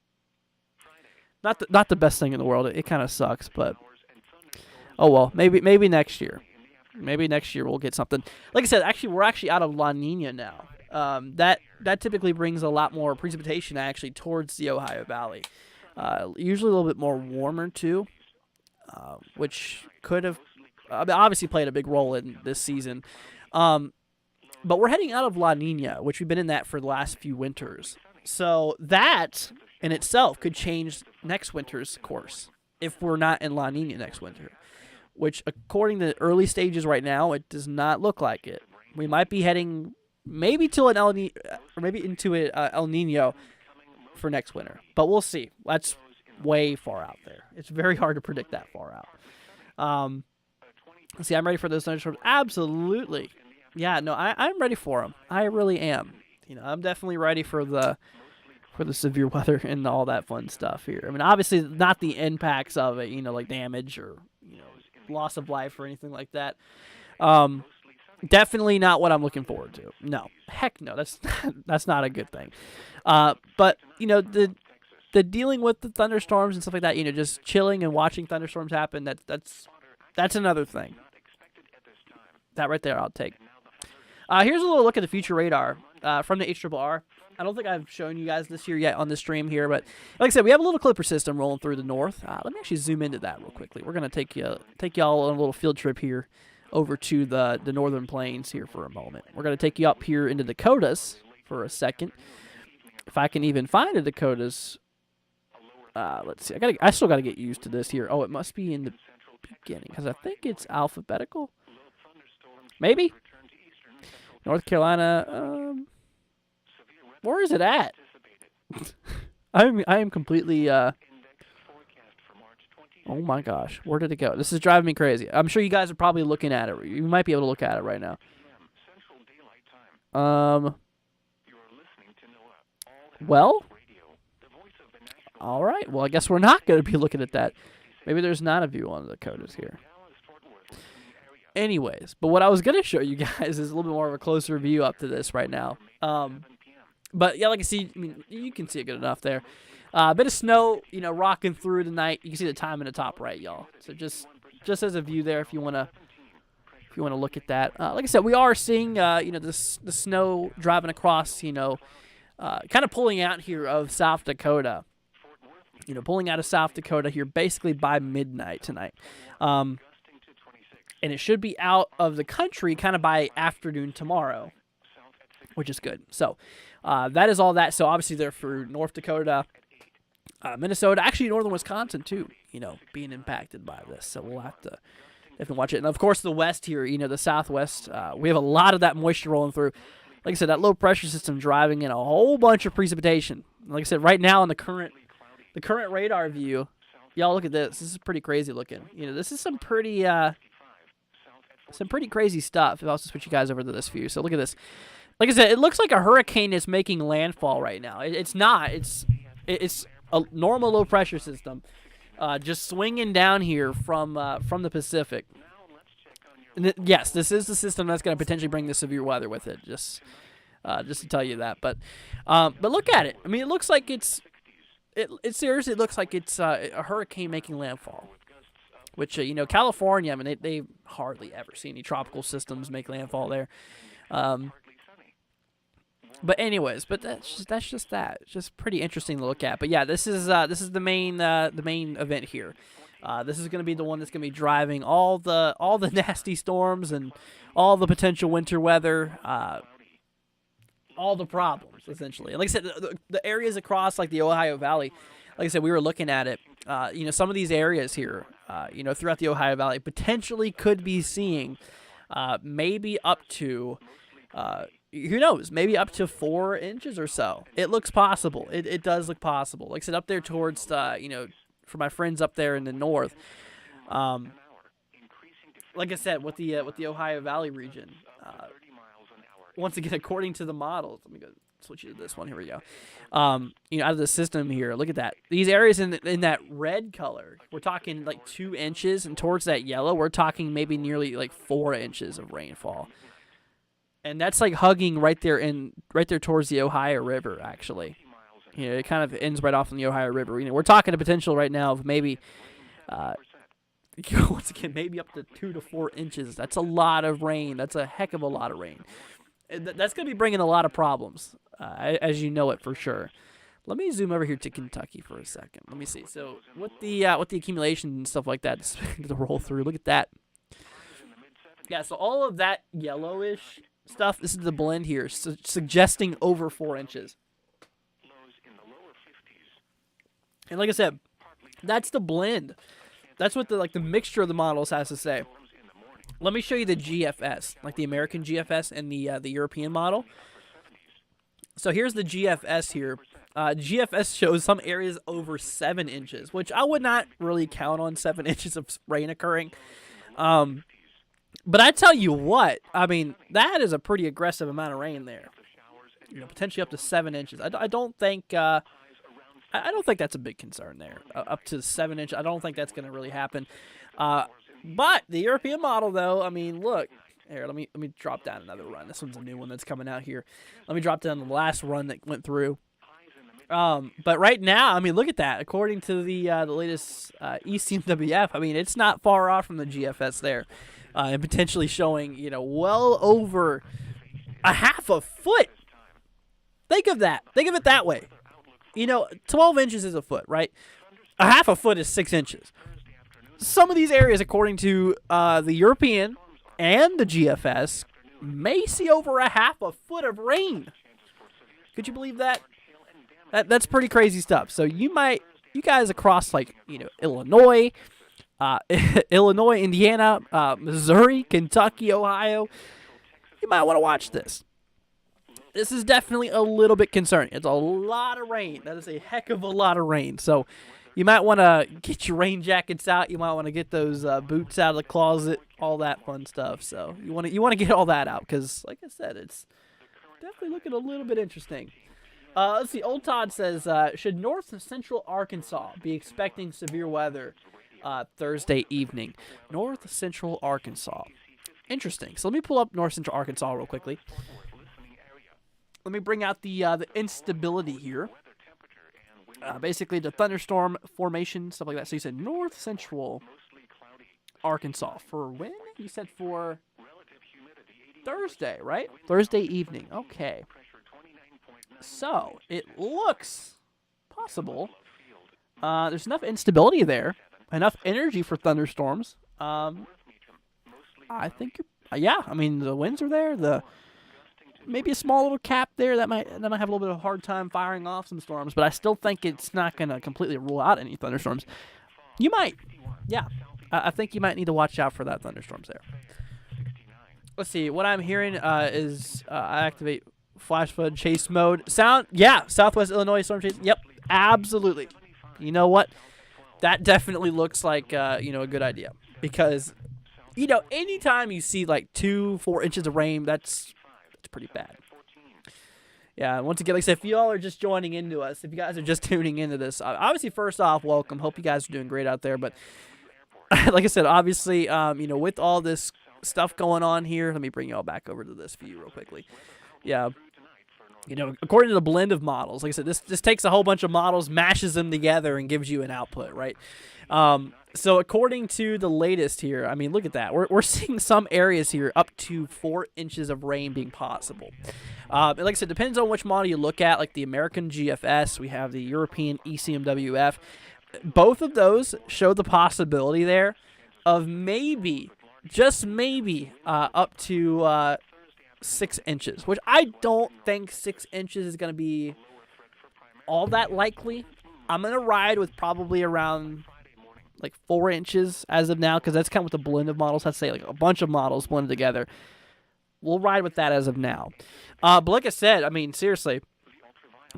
not the best thing in the world. It kind of sucks, but oh well. Maybe next year. Maybe next year we'll get something. Like I said, actually we're actually out of La Nina now. That typically brings a lot more precipitation actually towards the Ohio Valley. Usually a little bit more warmer too, which could have obviously played a big role in this season. But we're heading out of La Nina, which we've been in that for the last few winters. So that in itself could change next winter's course if we're not in La Nina next winter, which according to the early stages right now, it does not look like it. We might be heading maybe to an into an El Nino for next winter, but we'll see. That's way far out there. It's very hard to predict that far out. Let's see, I'm ready for those thunderstorms. Absolutely. Yeah, no, I'm ready for them. I really am. I'm definitely ready for the severe weather and all that fun stuff here. I mean, obviously not the impacts of it, like damage or, loss of life or anything like that. Definitely not what I'm looking forward to. No. Heck no. That's not a good thing. But, the dealing with the thunderstorms and stuff like that, just chilling and watching thunderstorms happen, that's another thing. That right there I'll take. Here's a little look at the future radar from the HRRR. I don't think I've shown you guys this year yet on the stream here, but like I said, we have a little Clipper system rolling through the north. Let me actually zoom into that real quickly. We're gonna take y'all on a little field trip here over to the northern plains here for a moment. We're gonna take you up here into Dakotas for a second. If I can even find the Dakotas, let's see. I still gotta get used to this here. Oh, it must be in the beginning because I think it's alphabetical. Maybe North Carolina. Where is it at? I am completely. Oh my gosh, where did it go? This is driving me crazy. I'm sure you guys are probably looking at it. You might be able to look at it right now. Well. All right. Well, I guess we're not going to be looking at that. Maybe there's not a view on the Dakotas here. Anyways, but what I was going to show you guys is a little bit more of a closer view up to this right now. But yeah, you can see it good enough there. A bit of snow, rocking through the night. You can see the time in the top right, y'all. So just as a view there, if you wanna look at that. Like I said, we are seeing, the snow driving across, kind of pulling out here of South Dakota. Pulling out of South Dakota here basically by midnight tonight. And it should be out of the country kind of by afternoon tomorrow, which is good. So that is all that. So obviously they're for North Dakota, Minnesota, actually northern Wisconsin too, being impacted by this. So we'll have to definitely watch it. And of course the west here, the southwest, we have a lot of that moisture rolling through. Like I said, that low pressure system driving in a whole bunch of precipitation. Like I said, right now in the current radar view, y'all look at this. This is pretty crazy looking. This is some pretty crazy stuff. If I was to switch you guys over to this view. So look at this. Like I said, it looks like a hurricane is making landfall right now. It's not. It's a normal low pressure system, just swinging down here from the Pacific. And yes, this is the system that's going to potentially bring the severe weather with it. Just to tell you that. But look at it. I mean, it looks like it seriously looks like it's a hurricane making landfall. Which California, I mean, they hardly ever see any tropical systems make landfall there. But anyways, that's just that. It's just pretty interesting to look at. But yeah, this is the main event here. This is going to be the one that's going to be driving all the nasty storms and all the potential winter weather, all the problems essentially. And like I said, the areas across like the Ohio Valley, like I said, we were looking at it. Some of these areas here, throughout the Ohio Valley, potentially could be seeing maybe up to who knows? Maybe up to 4 inches or so. It looks possible. It does look possible. Like I said, up there towards for my friends up there in the north. Like I said, with the Ohio Valley region. Once again, according to the models, let me go switch you to this one. Here we go. Out of the system here, look at that. These areas in that red color, we're talking like 2 inches, and towards that yellow, we're talking maybe nearly like 4 inches of rainfall. And that's like hugging right there towards the Ohio River, actually. It kind of ends right off in the Ohio River. We're talking a potential right now of maybe, once again, maybe up to 2 to 4 inches. That's a lot of rain. That's a heck of a lot of rain. That's going to be bringing a lot of problems, as you know it for sure. Let me zoom over here to Kentucky for a second. Let me see. So with the accumulation and stuff like that, to roll through, look at that. Yeah, so all of that yellowish stuff, this is the blend here, suggesting over 4 inches. And like I said, that's the blend. That's what the mixture of the models has to say. Let me show you the GFS, like the American GFS and the European model. So here's the GFS here. GFS shows some areas over 7 inches, which I would not really count on 7 inches of rain occurring. But I tell you what, I mean, that is a pretty aggressive amount of rain there. Potentially up to 7 inches. I don't think I don't think that's a big concern there. Up to 7 inches, I don't think that's going to really happen. But the European model, though, I mean, look. Here, let me drop down another run. This one's a new one that's coming out here. Let me drop down the last run that went through. But right now, I mean, look at that. According to the latest ECMWF, I mean, it's not far off from the GFS there. And potentially showing, well over a half a foot. Think of that. Think of it that way. 12 inches is a foot, right? A half a foot is 6 inches. Some of these areas, according to the European and the GFS, may see over a half a foot of rain. Could you believe that? That's pretty crazy stuff. So you guys across Illinois, Indiana, Missouri, Kentucky, Ohio, you might want to watch this. This is definitely a little bit concerning. It's a lot of rain. That is a heck of a lot of rain. So you might want to get your rain jackets out. You might want to get those boots out of the closet, all that fun stuff. So you want to get all that out because, like I said, it's definitely looking a little bit interesting. Let's see. Old Todd says, should North and Central Arkansas be expecting severe weather Thursday evening? North Central Arkansas. Interesting. So let me pull up North Central Arkansas real quickly. Let me bring out the instability here. Basically, the thunderstorm formation, stuff like that. So you said North Central Arkansas. For when? You said for Thursday, right? Thursday evening. Okay. So it looks possible. There's enough instability there. Enough energy for thunderstorms. I think, yeah. I mean, the winds are there. Maybe a small little cap there that might have a little bit of a hard time firing off some storms, but I still think it's not going to completely rule out any thunderstorms. You might, yeah. I think you might need to watch out for that thunderstorms there. Let's see. What I'm hearing is I activate flash flood chase mode. Southwest Illinois storm chase. Yep, absolutely. You know what? That definitely looks like a good idea because anytime you see like 2-4 inches of rain, that's pretty bad. Yeah, once again, like I said, if y'all are just joining into us, if you guys are just tuning into this, obviously, first off, welcome. Hope you guys are doing great out there. But like I said, obviously, with all this stuff going on here, let me bring y'all back over to this view real quickly. Yeah, according to the blend of models, like I said, this takes a whole bunch of models, mashes them together, and gives you an output, right? So according to the latest here, I mean, look at that. We're seeing some areas here up to 4 inches of rain being possible. And like I said, depends on which model you look at, like the American GFS. We have the European ECMWF. Both of those show the possibility there of maybe, just maybe, up to 6 inches, which I don't think 6 inches is going to be all that likely. I'm going to ride with probably around like 4 inches as of now, because that's kind of what the blend of models has to say, like a bunch of models blended together. we'll ride with that as of now. But like I said, I mean, seriously,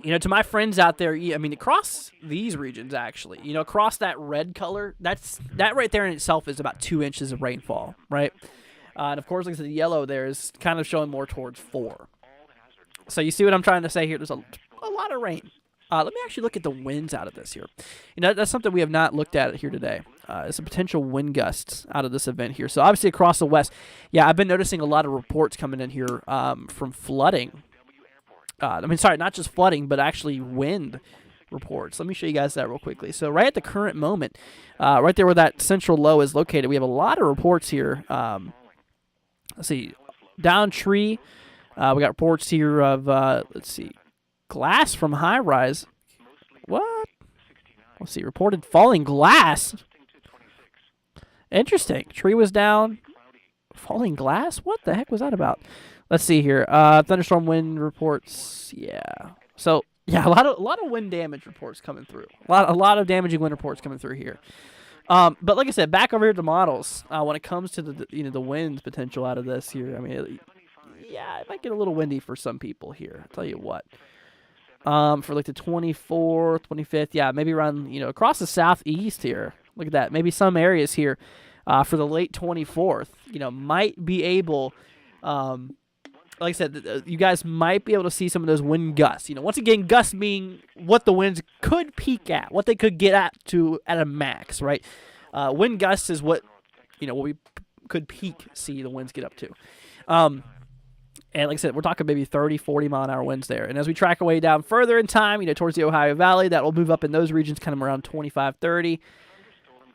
to my friends out there, I mean, across these regions, actually, across that red color, that right there in itself is about 2 inches of rainfall, right? And of course, like I said, the yellow there is kind of showing more towards 4. So you see what I'm trying to say here? There's a lot of rain. Let me actually look at the winds out of this here. That's something we have not looked at here today. It's a potential wind gusts out of this event here. So obviously across the west, yeah, I've been noticing a lot of reports coming in here from flooding. Sorry, not just flooding, but actually wind reports. Let me show you guys that real quickly. So right at the current moment, right there where that central low is located, we have a lot of reports here. Let's see, down tree. We got reports here of, let's see, glass from high rise. What? Let's see, reported falling glass. Interesting. Tree was down. Falling glass? What the heck was that about? Let's see here. Thunderstorm wind reports. Yeah. So yeah, a lot of wind damage reports coming through. A lot of damaging wind reports coming through here. But like I said, back over here to models. When it comes to the wind potential out of this here, I mean, yeah, it might get a little windy for some people here. I'll tell you what. For like the 24th, 25th, yeah, maybe around across the southeast here. Look at that. Maybe some areas here for the late 24th, might be able. Like I said, you guys might be able to see some of those wind gusts. Once again, gusts being what the winds could peak at, what they could get at a max, right? Wind gusts is what we could see the winds get up to. And like I said, we're talking maybe 30, 40 mile an hour winds there. And as we track our way down further in time, towards the Ohio Valley, that will move up in those regions kind of around 25, 30.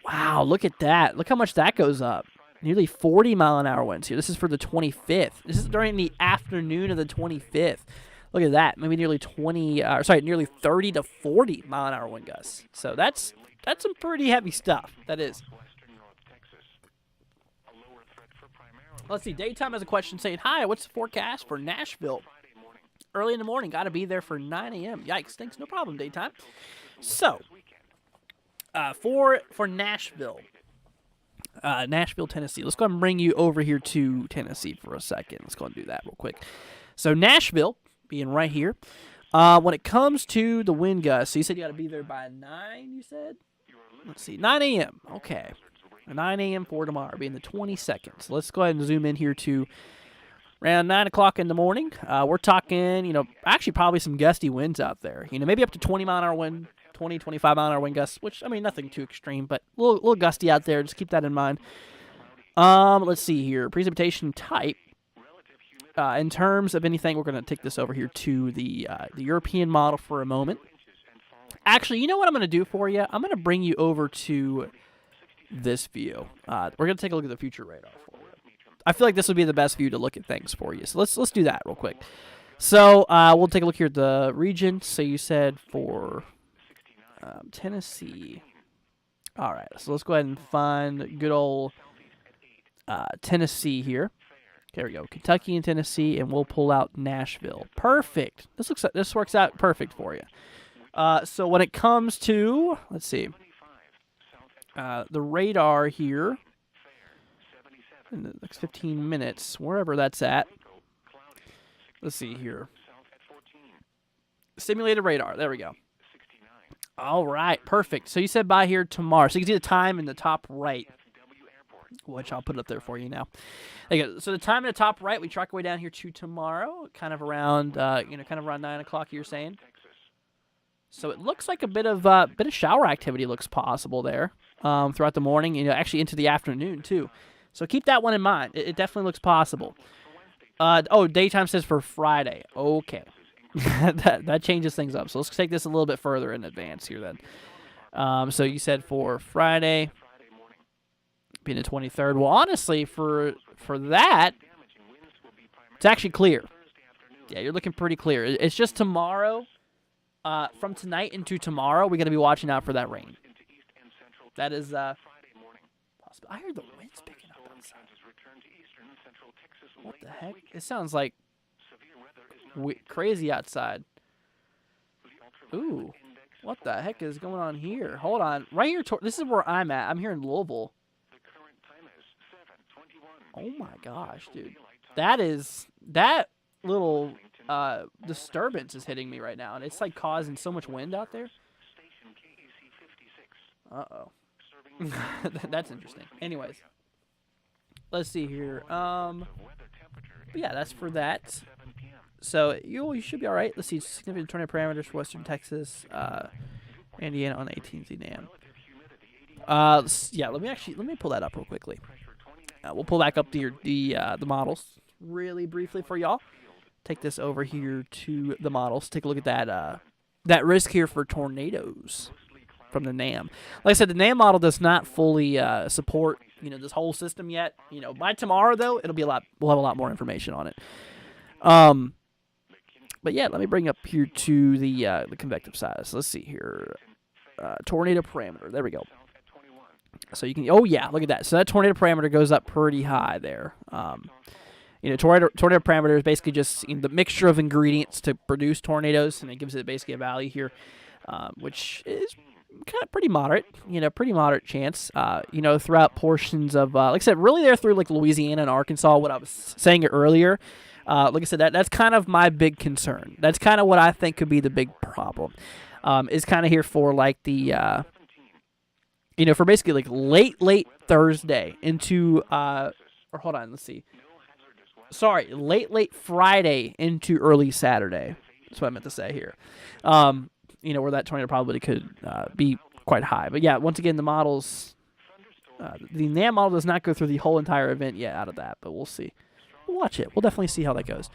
Wow, look at that. Look how much that goes up. Nearly 40 mile an hour winds here. This is for the 25th. This is during the afternoon of the 25th. Look at that. Maybe nearly 30 to 40 mile an hour wind gusts. So that's some pretty heavy stuff. That is. Let's see. Daytime has a question saying, "Hi, what's the forecast for Nashville? Early in the morning. Got to be there for 9 a.m. Yikes. Thanks. No problem, Daytime. So, for Nashville. Nashville, Tennessee. Let's go ahead and bring you over here to Tennessee for a second. Let's go and do that real quick. So Nashville, being right here. When it comes to the wind gusts, so you said you got to be there by 9, you said? Let's see, 9 a.m. Okay. 9 a.m. for tomorrow, being the 22nd. So let's go ahead and zoom in here to around 9 o'clock in the morning. We're talking, actually probably some gusty winds out there. Maybe up to 20 mile an hour wind. 20, 25 mile an hour wind gusts, which, I mean, nothing too extreme, but a little gusty out there. Just keep that in mind. Let's see here. Precipitation type. In terms of anything, we're going to take this over here to the European model for a moment. Actually, you know what I'm going to do for you? I'm going to bring you over to this view. We're going to take a look at the future radar for you. I feel like this would be the best view to look at things for you. So let's do that real quick. So we'll take a look here at the region. So you said for Tennessee. All right, so let's go ahead and find good old Tennessee here. There we go, Kentucky and Tennessee, and we'll pull out Nashville. Perfect. This works out perfect for you. So when it comes to, let's see, the radar here in the next 15 minutes, wherever that's at. Let's see here. Simulated radar. There we go. All right, perfect. So you said by here tomorrow. So you can see the time in the top right, which I'll put up there for you now. There you go. So the time in the top right, we track our way down here to tomorrow, kind of around, kind of around 9 o'clock. You're saying. So it looks like a bit of shower activity looks possible there throughout the morning. Actually into the afternoon too. So keep that one in mind. It definitely looks possible. Daytime says for Friday. Okay. that changes things up. So let's take this a little bit further in advance here then. So you said for Friday, being the 23rd. Well, honestly, for that, it's actually clear. Yeah, you're looking pretty clear. It's just tomorrow, from tonight into tomorrow, we're going to be watching out for that rain. That is possible. I heard the winds picking up outside. What the heck? It sounds like crazy outside. Ooh, what the heck is going on here? Hold on. Right here, this is where I'm at. I'm here in Louisville. Oh my gosh, dude. that little disturbance is hitting me right now, and it's like causing so much wind out there. Uh-oh. That's interesting. Anyways, let's see here. But yeah, that's for that. So you should be all right. Let's see. Significant tornado parameters for Western Texas, Indiana on 18Z NAM. Yeah, let me pull that up real quickly. We'll pull back up the models really briefly for y'all. Take this over here to the models. Take a look at that risk here for tornadoes from the NAM. Like I said, the NAM model does not fully support this whole system yet. By tomorrow though, it'll be we'll have a lot more information on it. But yeah, let me bring up here to the convective side. So let's see here. Tornado parameter. There we go. So you can, oh yeah, look at that. So that tornado parameter goes up pretty high there. Tornado parameter is basically just the mixture of ingredients to produce tornadoes, and it gives it basically a value here, which is kind of pretty moderate. Pretty moderate chance. Throughout portions of, like I said, really there through like Louisiana and Arkansas. What I was saying earlier. Like I said, that's kind of my big concern. That's kind of what I think could be the big problem. Is kind of here for like the, for basically like late Thursday into, or hold on, let's see. Sorry, late Friday into early Saturday. That's what I meant to say here. Where that tornado probability could be quite high. But yeah, once again, the models, the NAM model does not go through the whole entire event yet out of that, but we'll see. We'll watch it. We'll definitely see how that goes.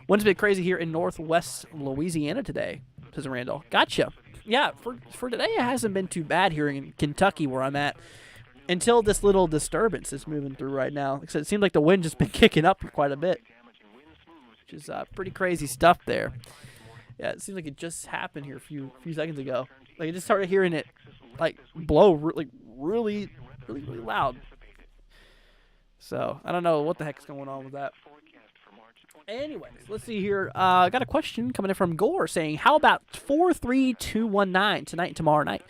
Wind's a bit crazy here in northwest Louisiana today, says Randall. Gotcha. Yeah, for today, it hasn't been too bad here in Kentucky where I'm at until this little disturbance is moving through right now. Like I said, it seems like the wind just been kicking up quite a bit, which is pretty crazy stuff there. Yeah, it seems like it just happened here a few seconds ago. Like I just started hearing it like blow really loud. So I don't know what the heck's going on with that. Anyways, let's see here. I got a question coming in from Gore saying, how about 43219 tonight and tomorrow night?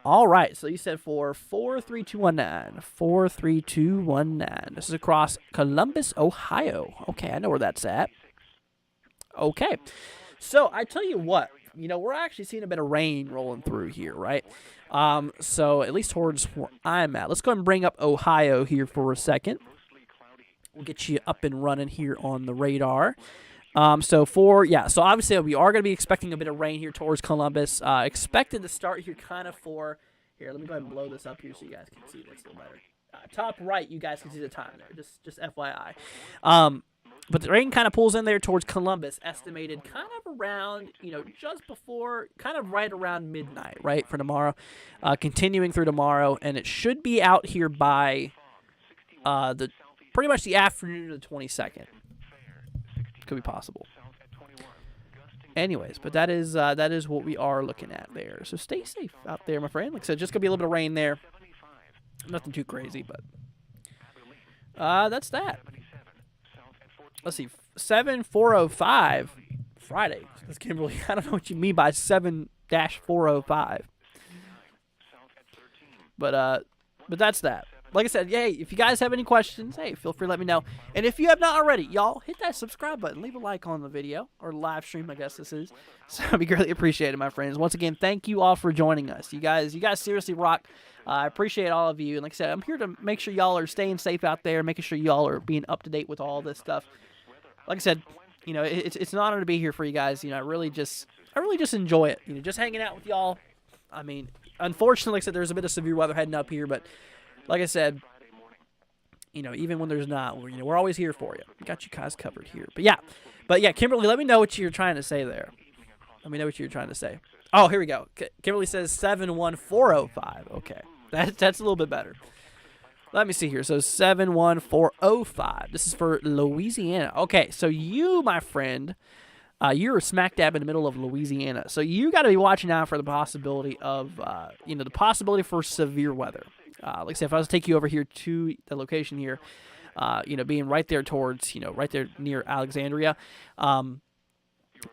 All right, so you said for 43219. 43219. This is across Columbus, Ohio. Okay, I know where that's at. Okay, so I tell you what, we're actually seeing a bit of rain rolling through here, right? So at least towards where I'm at. Let's go ahead and bring up Ohio here for a second. We'll get you up and running here on the radar. So obviously we are going to be expecting a bit of rain here towards Columbus. Expected to start here kind of here, let me go ahead and blow this up here so you guys can see this a little better. Top right, you guys can see the time there, just FYI. But the rain kind of pulls in there towards Columbus, estimated kind of around, just before, kind of right around midnight, right, for tomorrow. Continuing through tomorrow, and it should be out here by pretty much the afternoon of the 22nd. Could be possible. Anyways, but that is what we are looking at there. So stay safe out there, my friend. Like I said, just gonna be a little bit of rain there. Nothing too crazy, but that's that. Let's see, 7405 Friday. That's Kimberly. I don't know what you mean by 7-405. But that's that. Like I said, hey, if you guys have any questions, hey, feel free to let me know. And if you have not already, y'all, hit that subscribe button. Leave a like on the video, or live stream, I guess this is. So it'd be greatly appreciated, my friends. Once again, thank you all for joining us. You guys seriously rock. I appreciate all of you. And like I said, I'm here to make sure y'all are staying safe out there, making sure y'all are being up to date with all this stuff. Like I said, it's an honor to be here for you guys. I really just enjoy it. Just hanging out with y'all. I mean, unfortunately, like I said, there's a bit of severe weather heading up here, but like I said, even when there's not, we're always here for you. We got you guys covered here. But yeah, Kimberly, let me know what you're trying to say there. Let me know what you're trying to say. Oh, here we go. Kimberly says 71405. Okay, that's a little bit better. Let me see here. So 71405. This is for Louisiana. Okay, so you, my friend, you're smack dab in the middle of Louisiana. So you got to be watching out for the possibility of, the possibility for severe weather. Like I said, if I was to take you over here to the location here, being right there towards, right there near Alexandria.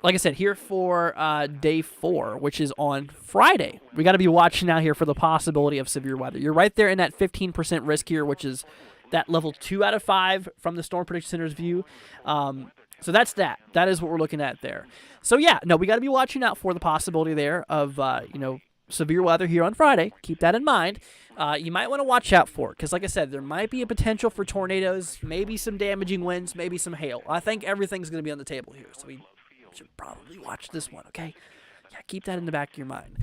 Like I said, here for day 4, which is on Friday. We got to be watching out here for the possibility of severe weather. You're right there in that 15% risk here, which is, that level 2 out of 5 from the Storm Prediction Center's view. So that's that. That is what we're looking at there. So yeah, no, we got to be watching out for the possibility there of severe weather here on Friday. Keep that in mind. You might want to watch out for it because, like I said, there might be a potential for tornadoes, maybe some damaging winds, maybe some hail. I think everything's going to be on the table here, so we should probably watch this one. Okay, yeah, keep that in the back of your mind.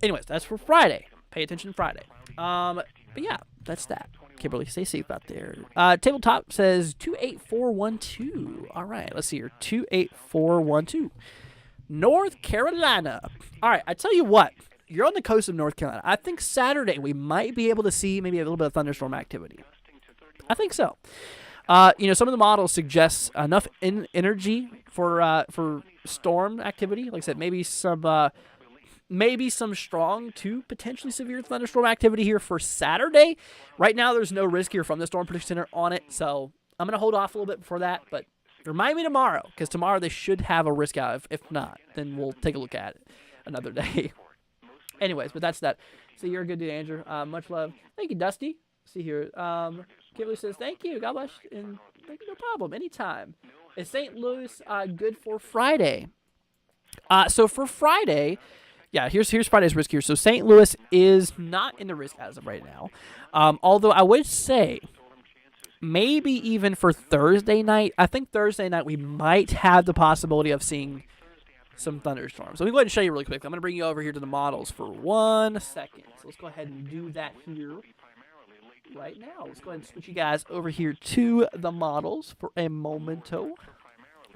Anyways, that's for Friday. Pay attention Friday. But yeah, that's that. Kimberly, stay safe out there. Tabletop says 28412. All right, let's see here. 28412. North Carolina. All right, I tell you what. You're on the coast of North Carolina. I think Saturday we might be able to see maybe a little bit of thunderstorm activity. I think so. Some of the models suggest enough energy for storm activity. Like I said, maybe some strong to potentially severe thunderstorm activity here for Saturday. Right now, there's no risk here from the Storm Prediction Center on it, so I'm going to hold off a little bit before that, but remind me tomorrow, because tomorrow they should have a risk out. If not, then we'll take a look at it another day. Anyways, but that's that. So you're a good dude, Andrew. Much love. Thank you, Dusty. See here. Kimberly says, thank you. God bless you. And thank you, no problem. Anytime. Is St. Louis good for Friday? So for Friday... Yeah, here's Friday's risk here. So St. Louis is not in the risk as of right now. Although I would say maybe even for Thursday night, I think Thursday night we might have the possibility of seeing some thunderstorms. Let me go ahead and show you really quick. I'm going to bring you over here to the models for 1 second. So let's go ahead and do that here right now. Let's go ahead and switch you guys over here to the models for a momento.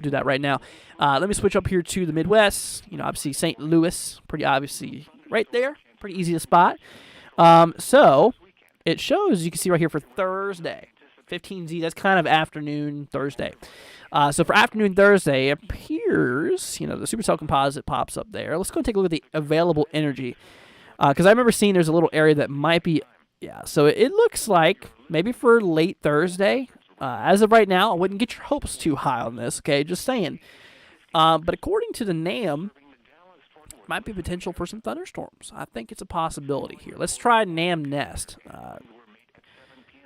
Do that right now. Let me switch up here to the Midwest. Obviously St. Louis, pretty obviously right there. Pretty easy to spot. So it shows, you can see right here for Thursday, 15Z. That's kind of afternoon Thursday. So for afternoon Thursday, it appears, the supercell composite pops up there. Let's go and take a look at the available energy. Because I remember seeing there's a little area that might be, so it looks like maybe for late Thursday. As of right now, I wouldn't get your hopes too high on this, okay? Just saying. But according to the NAM, might be potential for some thunderstorms. I think it's a possibility here. Let's try NAM Nest.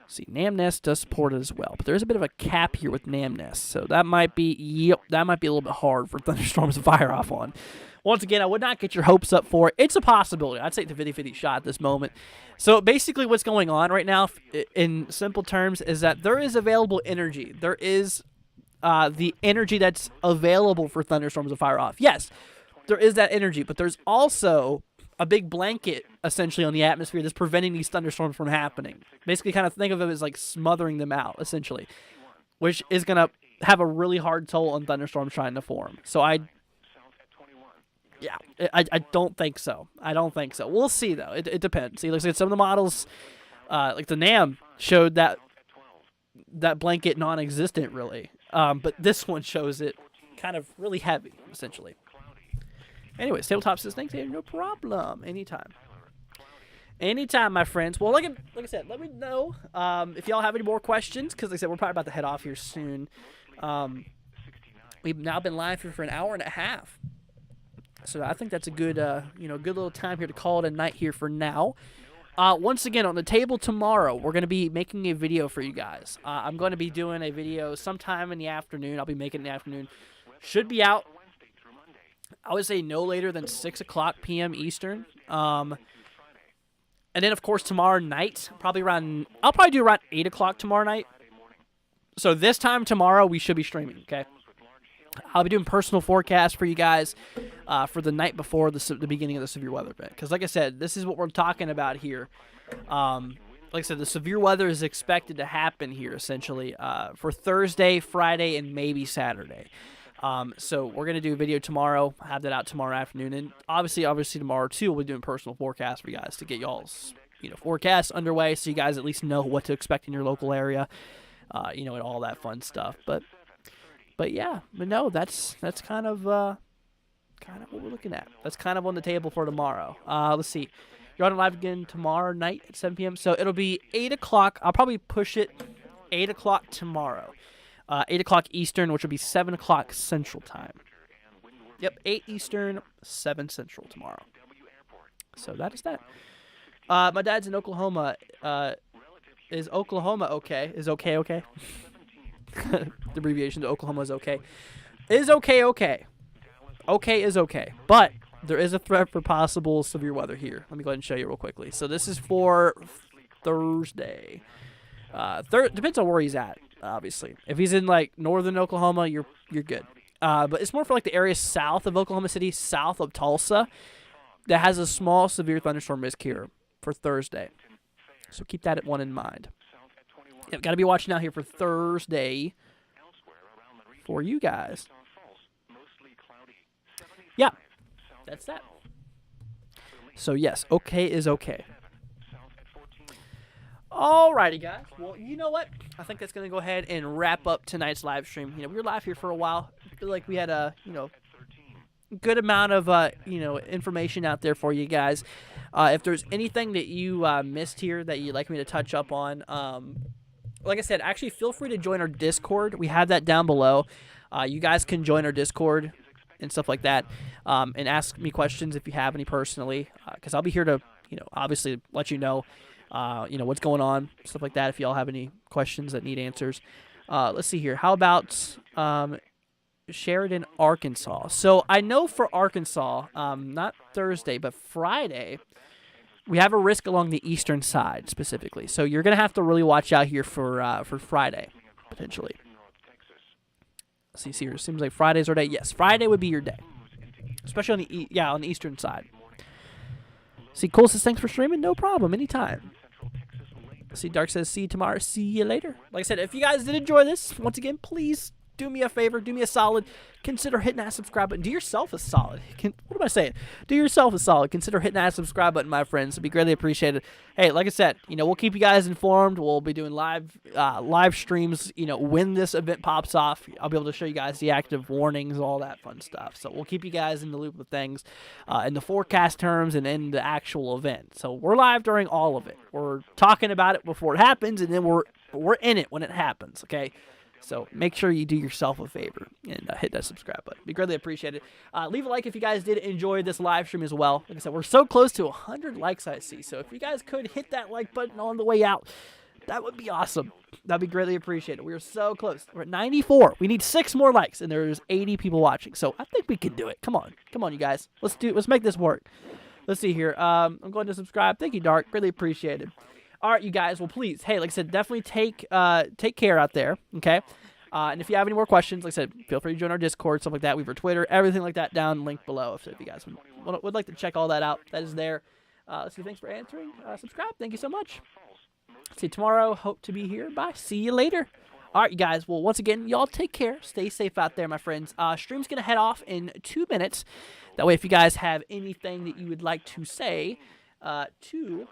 See, NAM Nest does support it as well, but there's a bit of a cap here with NAM Nest, so that might be a little bit hard for thunderstorms to fire off on. Once again, I would not get your hopes up for it. It's a possibility. I'd say it's a 50-50 shot at this moment. So basically what's going on right now, in simple terms, is that there is available energy. There is the energy that's available for thunderstorms to fire off. Yes, there is that energy, but there's also a big blanket, essentially, on the atmosphere that's preventing these thunderstorms from happening. Basically, kind of think of it as like smothering them out, essentially, which is going to have a really hard toll on thunderstorms trying to form. So I don't think so. I don't think so. We'll see, though. It depends. See, it looks like some of the models, like the NAM, showed that blanket non-existent, really. But this one shows it kind of really heavy, essentially. Anyways, Tabletop says, thanks, Andrew. No problem. Anytime. Anytime, my friends. Well, like I said, let me know if y'all have any more questions, because like I said, we're probably about to head off here soon. We've now been live here for an hour and a half. So I think that's a good, good little time here to call it a night here for now. Once again, on the table tomorrow, we're going to be making a video for you guys. I'm going to be doing a video sometime in the afternoon. I'll be making it in the afternoon. Should be out, I would say, no later than 6 o'clock p.m. Eastern. And then, of course, tomorrow night, I'll probably do around 8 o'clock tomorrow night. So this time tomorrow, we should be streaming, okay? I'll be doing personal forecasts for you guys for the night before the beginning of the severe weather event. Because like I said, this is what we're talking about here. Like I said, the severe weather is expected to happen here, essentially, for Thursday, Friday, and maybe Saturday. So we're going to do a video tomorrow, have that out tomorrow afternoon. And obviously tomorrow, too, we'll be doing personal forecasts for you guys to get y'all's forecasts underway so you guys at least know what to expect in your local area, and all that fun stuff. But yeah, no, that's kind of what we're looking at. That's kind of on the table for tomorrow. Let's see. You're on live again tomorrow night at 7 p.m. So it'll be 8 o'clock. I'll probably push it 8 o'clock tomorrow. 8 o'clock Eastern, which will be 7 o'clock Central Time. Yep, 8 Eastern, 7 Central tomorrow. So that is that. My dad's in Oklahoma. Is Oklahoma okay? Is okay? The abbreviation to Oklahoma is okay. Is okay. Okay is okay. But there is a threat for possible severe weather here. Let me go ahead and show you real quickly. So this is for Thursday. Depends on where he's at, obviously. If he's in like northern Oklahoma, you're good. But it's more for like the area south of Oklahoma City, south of Tulsa, that has a small severe thunderstorm risk here for Thursday. So keep that one in mind. Yep, got to be watching out here for Thursday for you guys. Yeah, that's that. So yes, okay is okay. Alrighty, guys. Well, you know what? I think that's gonna go ahead and wrap up tonight's live stream. We were live here for a while. I feel like we had a good amount of information out there for you guys. If there's anything that you missed here that you'd like me to touch up on, like I said, actually feel free to join our Discord. We have that down below. You guys can join our Discord and stuff like that, and ask me questions if you have any personally, because I'll be here to obviously let you know what's going on, stuff like that. If y'all have any questions that need answers, let's see here. How about Sheridan, Arkansas? So I know for Arkansas, not Thursday, but Friday, we have a risk along the eastern side specifically. So you're gonna have to really watch out here for Friday potentially. Let's see here. Seems like Friday's our day. Yes, Friday would be your day, especially on the eastern side. See, Cole says thanks for streaming. No problem, anytime. See, Dark says see you tomorrow. See you later. Like I said, if you guys did enjoy this, once again, please do me a favor, do me a solid. Consider hitting that subscribe button. Do yourself a solid. What am I saying? Do yourself a solid. Consider hitting that subscribe button, my friends. It'd be greatly appreciated. Hey, like I said, we'll keep you guys informed. We'll be doing live streams. When this event pops off, I'll be able to show you guys the active warnings, all that fun stuff. So we'll keep you guys in the loop of things, in the forecast terms and in the actual event. So we're live during all of it. We're talking about it before it happens, and then we're in it when it happens. Okay. So make sure you do yourself a favor and hit that subscribe button. Be greatly appreciated. Leave a like if you guys did enjoy this live stream as well. Like I said, we're so close to 100 likes, I see. So if you guys could hit that like button on the way out, that would be awesome. That'd be greatly appreciated. We are so close. We're at 94. We need 6 more likes, and there's 80 people watching. So I think we can do it. Come on, you guys. Let's make this work. Let's see here. I'm going to subscribe. Thank you, Dark. Greatly appreciated. All right, you guys. Well, please, hey, like I said, definitely take care out there, okay? And if you have any more questions, like I said, feel free to join our Discord, stuff like that. We have our Twitter, everything like that down, linked below. If you guys would like to check all that out, that is there. Let's see, thanks for answering. Subscribe. Thank you so much. See you tomorrow. Hope to be here. Bye. See you later. All right, you guys. Well, once again, y'all take care. Stay safe out there, my friends. Stream's going to head off in 2 minutes. That way, if you guys have anything that you would like to say to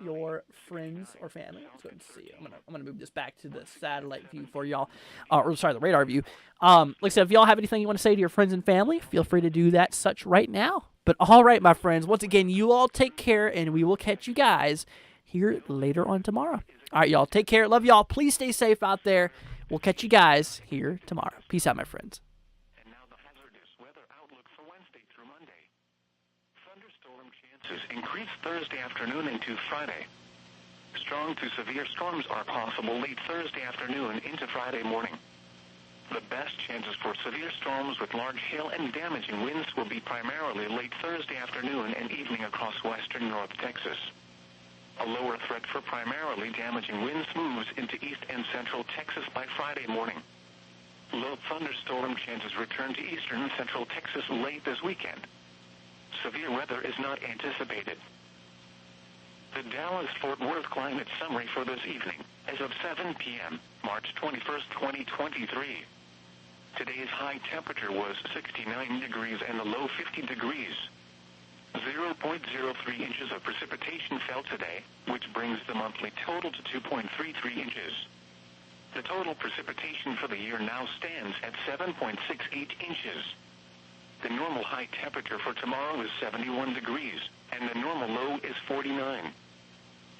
your friends or family. Let's go ahead and see. I'm gonna move this back to the satellite view for y'all, the radar view. Like I said, if y'all have anything you want to say to your friends and family, feel free to do that such right now. But all right, my friends, once again, you all take care, and we will catch you guys here later on tomorrow. All right, y'all, take care. Love y'all. Please stay safe out there. We'll catch you guys here tomorrow. Peace out, my friends. Increase Thursday afternoon into Friday. Strong to severe storms are possible late Thursday afternoon into Friday morning. The best chances for severe storms with large hail and damaging winds will be primarily late Thursday afternoon and evening across western North Texas. A lower threat for primarily damaging winds moves into east and central Texas by Friday morning. Low thunderstorm chances return to eastern and central Texas late this weekend. Severe weather is not anticipated. The Dallas-Fort Worth climate summary for this evening, as of 7 p.m., March 21st, 2023. Today's high temperature was 69 degrees and the low 50 degrees. 0.03 inches of precipitation fell today, which brings the monthly total to 2.33 inches. The total precipitation for the year now stands at 7.68 inches. The normal high temperature for tomorrow is 71 degrees, and the normal low is 49.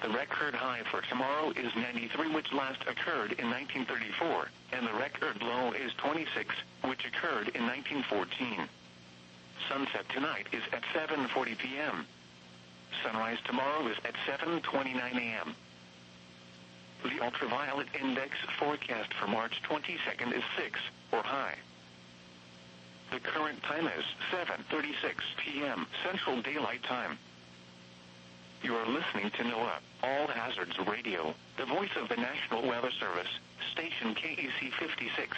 The record high for tomorrow is 93, which last occurred in 1934, and the record low is 26, which occurred in 1914. Sunset tonight is at 7:40 p.m. Sunrise tomorrow is at 7:29 a.m. The ultraviolet index forecast for March 22nd is 6, or high. The current time is 7:36 p.m. Central Daylight Time. You are listening to NOAA, All Hazards Radio, the voice of the National Weather Service, station KEC 56,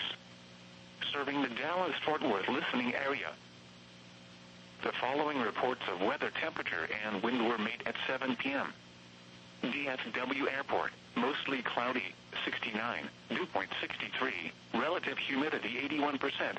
serving the Dallas-Fort Worth listening area. The following reports of weather temperature and wind were made at 7 p.m. DFW Airport, mostly cloudy, 69, dew point 63, relative humidity 81%.